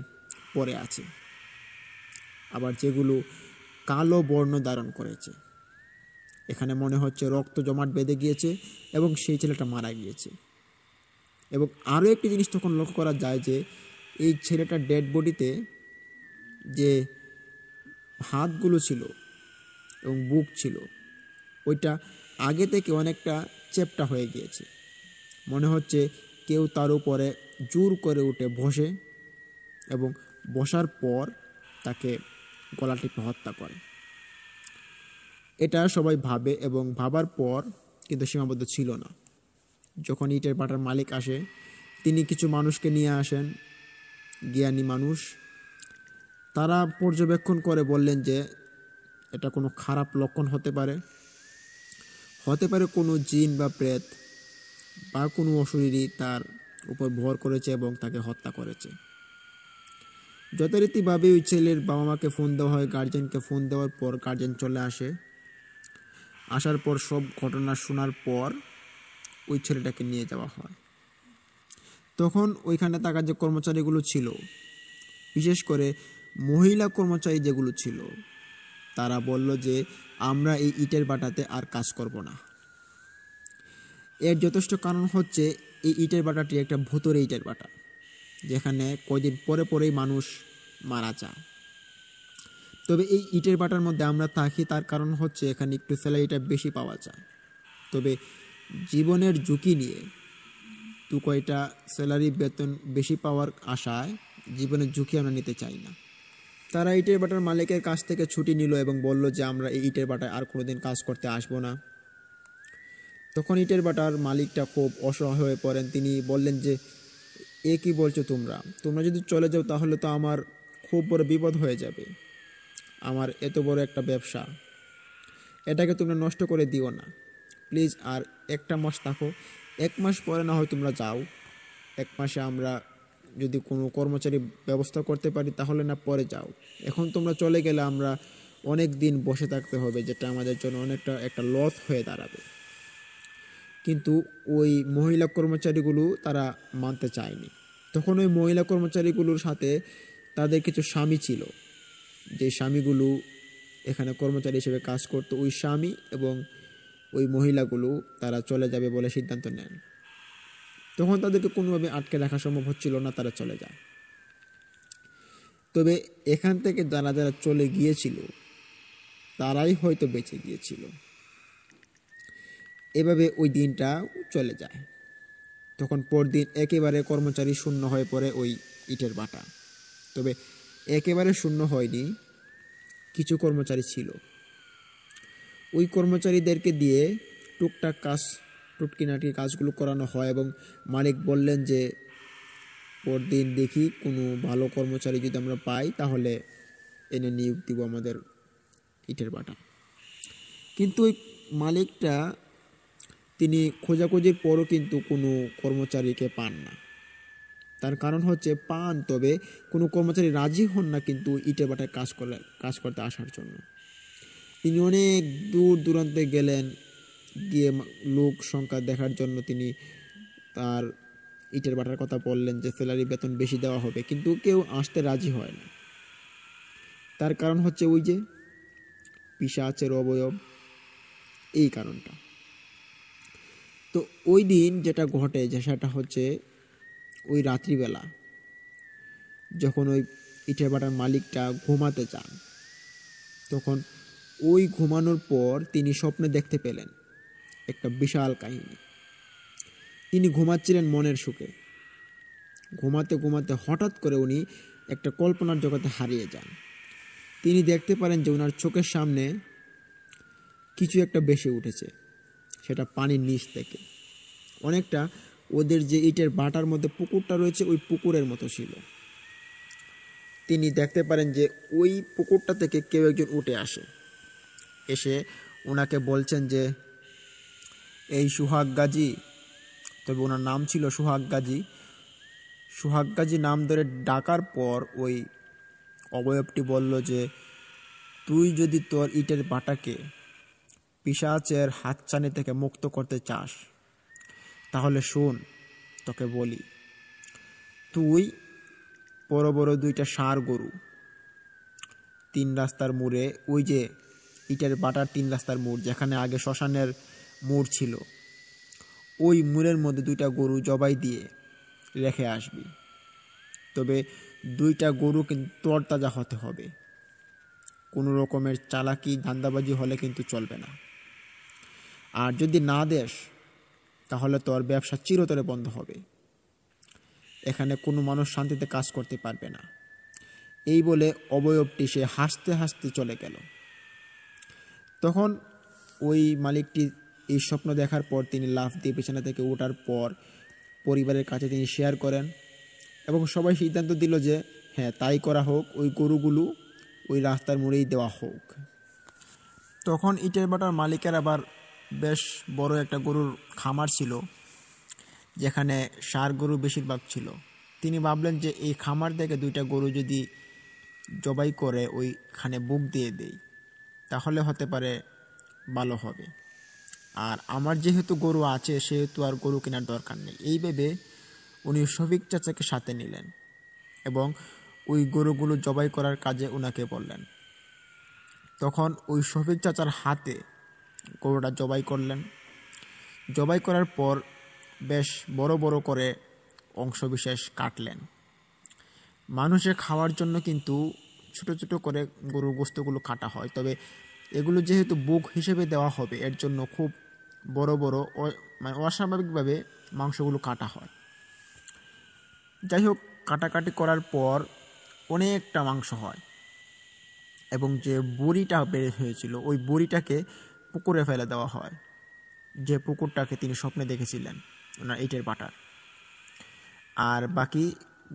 A: পড়ে আছে, আবার যেগুলো কালো বর্ণ ধারণ করেছে। এখানে মনে হচ্ছে রক্ত জমাট বেঁধে গিয়েছে এবং সেই ছেলেটা মারা গিয়েছে। এবং আরও একটি জিনিস তখন লক্ষ্য করা যায় যে এই ছেলেটার ডেড বডিতে যে হাতগুলো ছিল এবং বুক ছিল, ওইটা আগে থেকে অনেকটা চেপটা হয়ে গিয়েছে। মনে হচ্ছে কেউ তার উপরে জোর করে উঠে বসে এবং বসার পর তাকে গলা টিপে হত্যা করে। এটা সবাই ভাবে, এবং ভাবার পর কিন্তু সীমাবদ্ধ ছিল না। যখন ইটের ভাটার মালিক আসে, তিনি কিছু মানুষকে নিয়ে আসেন, জ্ঞানী মানুষ। তারা পর্যবেক্ষণ করে বললেন যে এটা কোনো খারাপ লক্ষণ হতে পারে, কোনো জিন বা প্রেত বা কোনো অশরীরী তার উপর ভর করেছে এবং তাকে হত্যা করেছে। যথারীতিভাবে ওই ছেলের বাবা মাকে ফোন দেওয়া হয়। গার্জেনকে ফোন দেওয়ার পর গার্জেন চলে আসে। আসার পর সব ঘটনা শোনার পর ওই ছেলেটাকে নিয়ে যাওয়া হয়। তখন ওইখানে থাকা যে কর্মচারীগুলো ছিল, বিশেষ করে মহিলা কর্মচারী যেগুলো ছিল, তারা বলল যে আমরা এই ইটের ভাটাতে আর কাজ করব না। এর যথেষ্ট কারণ হচ্ছে এই ইটের ভাটাটি একটা ভুতুড়ে ইটের ভাটা, যেখানে কয়দিন পরে পরেই মানুষ মারা যায়। তবে এই ইটের ভাটার মধ্যে আমরা থাকি, তার কারণ হচ্ছে এখানে একটু স্যালারিটা বেশি পাওয়া যায়। তবে জীবনের ঝুঁকি নিয়ে দু কয়টা স্যালারি বেতন বেশি পাওয়ার আশায় জীবনের ঝুঁকি আমরা নিতে চাই না। তারা ইটের ভাটার মালিকের কাছ থেকে ছুটি নিল এবং বলল যে আমরা এই ইটের ভাটায় আর কোনোদিন কাজ করতে আসবো না। তখন ইটের ভাটার মালিকটা খুব অসহায় হয়ে পড়েন। তিনি বললেন যে এ কি বলছো তোমরা যদি চলে যাও তাহলে তো আমার খুব বড় বিপদ হয়ে যাবে। আমার এত বড় একটা ব্যবসা, এটাকে তোমরা নষ্ট করে দিও না প্লিজ। আর একটা মাস থাকো, 1 মাস পরে না হয় তোমরা যাও। 1 মাসে আমরা যদি কোনো কর্মচারী ব্যবস্থা করতে পারি তাহলে না পরে যাও। এখন তোমরা চলে গেলে আমরা অনেক দিন বসে থাকতে হবে, যেটা আমাদের জন্য অনেকটা একটা লস হয়ে দাঁড়াবে। কিন্তু ওই মহিলা কর্মচারীগুলো তারা মানতে চায়নি। তখন ওই মহিলা কর্মচারীগুলোর সাথে তাদের কিছু স্বামী ছিল, যে স্বামীগুলো এখানে কর্মচারী হিসেবে কাজ করতো। ওই স্বামী এবং ওই মহিলাগুলো তারা চলে যাবে বলে সিদ্ধান্ত নেন। তখন তাদেরকে কোনোভাবে আটকে রাখা সম্ভব হচ্ছিল না, তারা চলে যায়। তবে এখান থেকে যারা যারা চলে গিয়েছিল তারাই হয়তো বেঁচে গিয়েছিল। এভাবে ওই দিনটা চলে যায়। তখন পরদিন একেবারে কর্মচারী শূন্য হয়ে পড়ে ওই ইটের ভাটা। তবে একেবারে শূন্য হয়নি, কিছু কর্মচারী ছিল। ওই কর্মচারীদেরকে দিয়ে টুকটাক কাজ, টুটকিনাটি কাজগুলো করানো হয় এবং মালিক বললেন যে পরদিন দেখি কোনো ভালো কর্মচারী যদি আমরা পাই তাহলে এনে নিয়োগ দিব আমাদের ইটের ভাটা। কিন্তু ওই মালিকটা তিনি খোঁজাখুঁজির পরও কিন্তু কোনো কর্মচারীকে পান না। তার কারণ হচ্ছে পান, তবে কোনো কর্মচারী রাজি হন না কিন্তু ইটের ভাটায় কাজ করতে আসার জন্য। তিনি অনেক দূর দূরান্তে গেলেন, গিয়ে লোক সংখ্যা দেখার জন্য তিনি তার ইটের ভাটার কথা বললেন যে স্যালারি বেতন বেশি দেওয়া হবে, কিন্তু কেউ আসতে রাজি হয় না। তার কারণ হচ্ছে ওই যে পিশাচের অবয়ব, এই কারণটা। তো ওই দিন যেটা ঘটে যে সেটা হচ্ছে ওই রাত্রিবেলা যখন ওই ইটের ভাটার মালিকটা ঘুমাতে যান, তখন ওই ঘুমানোর পর তিনি স্বপ্নে দেখতে পেলেন একটা বিশাল কাহিনী। তিনি ঘুমাচ্ছিলেন মনের সুখে। ঘুমাতে ঘুমাতে হঠাৎ করে উনি একটা কল্পনার জগতে হারিয়ে যান। তিনি দেখতে পারেন যে ওনার চোখের সামনে কিছু একটা ভেসে উঠেছে, সেটা পানির নিচ থেকে। অনেকটা ওদের যে ইটের ভাটার মধ্যে পুকুরটা রয়েছে ওই পুকুরের মতো ছিল। তিনি দেখতে পারেন যে ওই পুকুরটা থেকে কেউ একজন উঠে আসে, এসে ওনাকে বলছেন যে এই সোহাগ গাজী, তবে ওনার নাম ছিল সোহাগ গাজী। সোহাগ গাজী নাম ধরে ডাকার পর ওই অবয়বটি বলল যে তুই যদি তোর ইটের ভাটাকে পিশাচের হাতছানি থেকে মুক্ত করতে চাস তাহলে শোন, তোকে বলি, তুই বড় বড় 2টা ষাঁড় গরু 3 রাস্তার মোড়ে, ওই যে ইটের ভাটার 3 রাস্তার মোড় যেখানে আগে শ্মশানের মোড় ছিল, ওই মোড়ের মধ্যে 2টা গরু জবাই দিয়ে রেখে আসবি। তবে 2টা গরু কিন্তু তরতাজা হতে হবে, কোনো রকমের চালাকি ধান্দাবাজি হলে কিন্তু চলবে না। আর যদি না দেস তাহলে তোর ব্যবসা চিরতরে বন্ধ হবে, এখানে কোনো মানুষ শান্তিতে কাজ করতে পারবে না। এই বলে অবয়বটি সে হাসতে হাসতে চলে গেল। তখন ওই মালিকটি এই স্বপ্ন দেখার পর তিনি লাফ দিয়ে বিছানা থেকে ওঠার পর পরিবারের কাছে তিনি শেয়ার করেন এবং সবাই সিদ্ধান্ত দিল যে হ্যাঁ তাই করা হোক, ওই গরুগুলো ওই রাস্তার মোড়েই দেওয়া হোক। তখন ইটের ভাটার মালিকের আবার বেশ বড় একটা গরুর খামার ছিল, যেখানে ষাঁড় গরু বেশিরভাগ ছিল। তিনি ভাবলেন যে এই খামার থেকে 2টা গরু যদি জবাই করে ওইখানে বুক দিয়ে দেই, তাহলে হতে পারে ভালো হবে। আর আমার যেহেতু গরু আছে, সেহেতু আর গরু কেনার দরকার নেই। এই ভেবে উনি শফিক চাচাকে সাথে নিলেন এবং ওই গরুগুলো জবাই করার কাজে ওনাকে বললেন। তখন ওই শফিক চাচার হাতে গরুটা জবাই করলেন। জবাই করার পর বেশ বড় বড় করে অংশবিশেষ কাটলেন। মানুষের খাওয়ার জন্য কিন্তু ছোট ছোট করে গরুর গোস্তগুলো কাটা হয়, তবে এগুলো যেহেতু বুক হিসেবে দেওয়া হবে, এর জন্য খুব বড় বড় মানে অস্বাভাবিকভাবে মাংসগুলো কাটা হয়। যাই হোক, কাটাকাটি করার পর অনেকটা মাংস হয় এবং যে বড়িটা বের হয়েছিল ওই বড়িটাকে পুকুরে ফেলে দেওয়া হয়, যে পুকুরটাকে তিনি স্বপ্নে দেখেছিলেন ওনার ইটের ভাটার। আর বাকি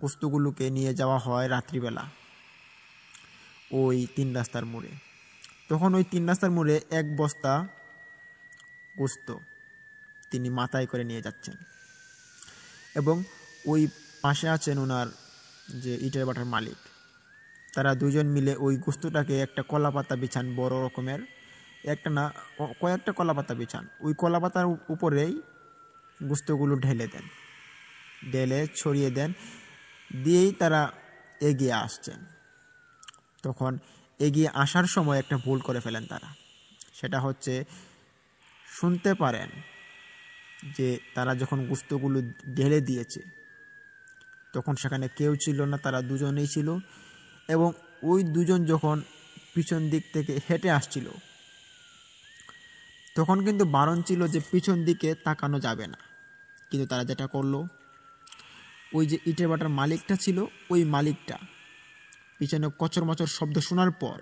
A: বস্তুগুলোকে নিয়ে যাওয়া হয় রাত্রিবেলা ওই 3 রাস্তার মোড়ে। তখন ওই 3 রাস্তার মোড়ে 1 বস্তা গোস্ত তিনি মাথায় করে নিয়ে যাচ্ছেন এবং ওই পাশে আছেন ওনার যে ইটের ভাটার মালিক। তারা দুজন মিলে ওই গোস্তটাকে একটা কলাপাতা বিছান, বড় রকমের একটা না কয়েকটা কলাপাতা বিছান, ওই কলাপাতার উপরেই গোস্তগুলো ঢেলে দেন, ঢেলে ছড়িয়ে দেন, দিয়েই তারা এগিয়ে আসছেন। তখন এগিয়ে আসার সময় একটা ভুল করে ফেলেন তারা। সেটা হচ্ছে, শুনতে পারেন যে তারা যখন গোস্তগুলো ঢেলে দিয়েছে তখন সেখানে কেউ ছিল না, তারা দুজনেই ছিল। এবং ওই দুজন যখন পিছন দিক থেকে হেঁটে আসছিল, তখন কিন্তু বারণ ছিল যে পিছন দিকে তাকানো যাবে না। কিন্তু তারা যেটা করলো, ওই যে ইটের ভাটার মালিকটা ছিল, ওই মালিকটা পিছনে কচর মচর শব্দ শোনার পর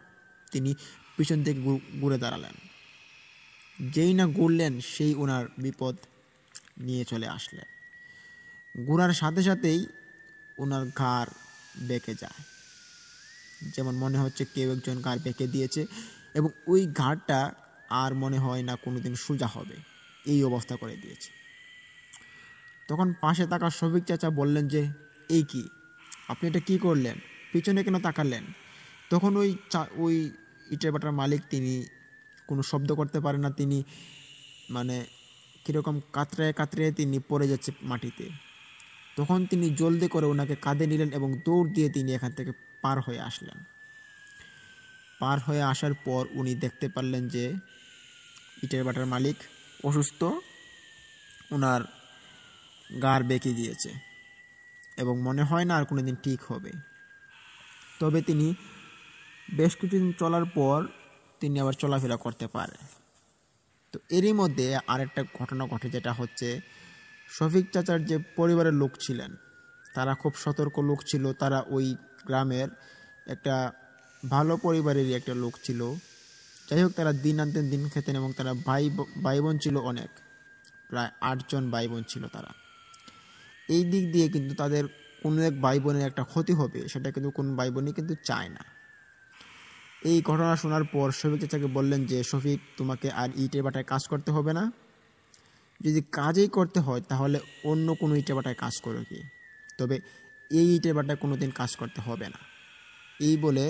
A: তিনি পিছন থেকে ঘুরে দাঁড়ালেন। যেই না ঘুরলেন, সেই ওনার বিপদ নিয়ে চলে আসলেন। ঘোরার সাথে সাথেই ওনার ঘাড় বেঁকে যায়, যেমন মনে হচ্ছে কেউ একজন ঘাড় বেঁকে দিয়েছে, এবং ওই ঘাড়টা আর মনে হয় না কোনোদিন সোজা হবে, এই অবস্থা করে দিয়েছে। তখন পাশে থাকা শফিক চাচা বললেন যে, এই কি, আপনি এটা কী করলেন, পিছনে কেন তাকালেন? তখন ওই ইটের ভাটার মালিক, তিনি কোনো শব্দ করতে পারে না, তিনি মানে কীরকম কাতরায় কাতরায় তিনি পড়ে যাচ্ছে মাটিতে। তখন তিনি জলদি করে ওনাকে কাঁধে নিলেন এবং দৌড় দিয়ে তিনি এখান থেকে পার হয়ে আসলেন। পার হয়ে আসার পর উনি দেখতে পারলেন যে ইটের ভাটার মালিক অসুস্থ, ওনার ঘাড় বেঁকে গিয়েছে এবং মনে হয় না আর কোনো দিন ঠিক হবে। তবে তিনি বেশ কিছুদিন চলার পর তিনি আবার চলাফেরা করতে পারে। তো এরই মধ্যে আরেকটা ঘটনা ঘটে, যেটা হচ্ছে শফিক চাচার যে পরিবারের লোক ছিলেন, তারা খুব সতর্ক লোক ছিল। তারা ওই গ্রামের একটা ভালো পরিবারেরই একটা লোক ছিল। যাই হোক, তারা দিন আনতেন দিন খেতেন এবং তারা ভাই বোন ছিল অনেক, প্রায় 8 জন ভাই বোন ছিল তারা। এই দিক দিয়ে কিন্তু তাদের কোনো এক ভাই বোনের একটা ক্ষতি হবে, সেটা কিন্তু কোনো ভাই বোনই কিন্তু চায় না। এই ঘটনা শোনার পর শফিক চাচাকে বললেন যে, শফিক, তোমাকে আর ইটের ভাটায় কাজ করতে হবে না, যদি কাজই করতে হয় তাহলে অন্য কোনো ইটের ভাটায় কাজ করো কি, তবে এই ইটের ভাটায় কোনো দিন কাজ করতে হবে না। এই বলে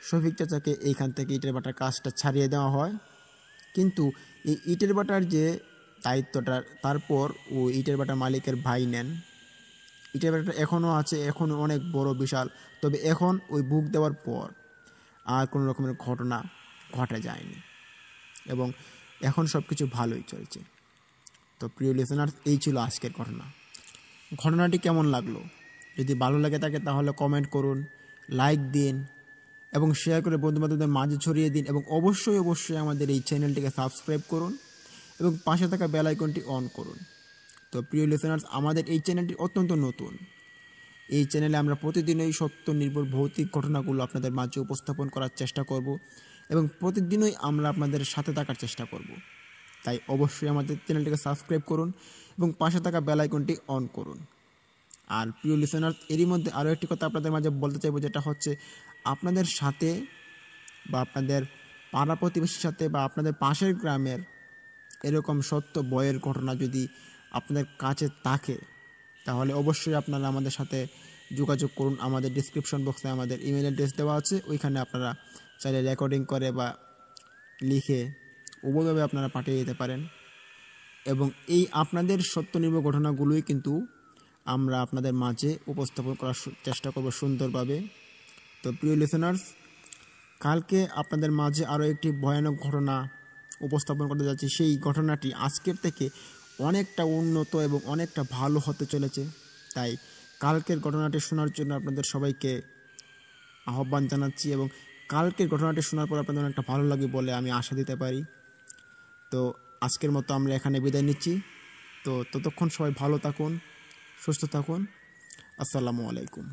A: শফিক চাচাকে এইখান থেকে ইটের ভাটার কাজটা ছাড়িয়ে দেওয়া হয়। কিন্তু এই ইটের ভাটার যে দায়িত্বটা তারপর ও ইটের ভাটার মালিকের ভাই নেন। ইটের ভাটাটা এখনও আছে, এখনও অনেক বড় বিশাল, তবে এখন ওই বুক দেওয়ার পর আর কোনো রকমের ঘটনা ঘটে যায়নি এবং এখন সব কিছু ভালোই চলছে। তো প্রিয় লিসেনার, এই ছিল আজকের ঘটনাটি কেমন লাগলো? যদি ভালো লাগে থাকে তাহলে কমেন্ট করুন, লাইক দিন এবং শেয়ার করে বন্ধুবান্ধবদের মাঝে ছড়িয়ে দিন, এবং অবশ্যই অবশ্যই আমাদের এই চ্যানেলটিকে সাবস্ক্রাইব করুন এবং পাশে থাকা বেল আইকনটি অন করুন। তো প্রিয় লিসেনার্স, আমাদের এই চ্যানেলটি অত্যন্ত নতুন। এই চ্যানেলে আমরা প্রতিদিনই সত্য নির্ভর ভৌতিক ঘটনাগুলো আপনাদের মাঝে উপস্থাপন করার চেষ্টা করব এবং প্রতিদিনই আমরা আপনাদের সাথে থাকার চেষ্টা করব। তাই অবশ্যই আমাদের চ্যানেলটিকে সাবস্ক্রাইব করুন এবং পাশে থাকা বেল আইকনটি অন করুন। আর প্রিয় লিসেনার্স, এরই মধ্যে আরও একটি কথা আপনাদের মাঝে বলতে চাইব, যেটা হচ্ছে আপনাদের সাথে বা আপনাদের পাড়া প্রতিবেশীর সাথে বা আপনাদের পাশের গ্রামের এরকম সত্য বইয়ের ঘটনা যদি আপনাদের কাছে থাকে, তাহলে অবশ্যই আপনারা আমাদের সাথে যোগাযোগ করুন। আমাদের ডিসক্রিপশন বক্সে আমাদের ইমেল অ্যাড্রেস দেওয়া আছে, ওইখানে আপনারা চাইলে রেকর্ডিং করে বা লিখে উভয়ভাবে আপনারা পাঠিয়ে দিতে পারেন। এবং এই আপনাদের সত্যনির্ভর ঘটনাগুলোই কিন্তু আমরা আপনাদের মাঝে উপস্থাপন করার চেষ্টা করব সুন্দরভাবে। তো প্রিয় লিসেনার্স, কালকে আপনাদের মাঝে আরও একটি ভয়ানক ঘটনা উপস্থাপন করতে যাচ্ছি। সেই ঘটনাটি আজকের থেকে অনেকটা উন্নত এবং অনেকটা ভালো হতে চলেছে। তাই কালকের ঘটনাটি শোনার জন্য আপনাদের সবাইকে আহ্বান জানাচ্ছি, এবং কালকের ঘটনাটি শোনার পর আপনাদের অনেকটা ভালো লাগবে বলে আমি আশা দিতে পারি। তো আজকের মতো আমরা এখানে বিদায় নিচ্ছি। তো ততক্ষণ সবাই ভালো থাকুন, সুস্থ থাকুন। আসসালামু আলাইকুম।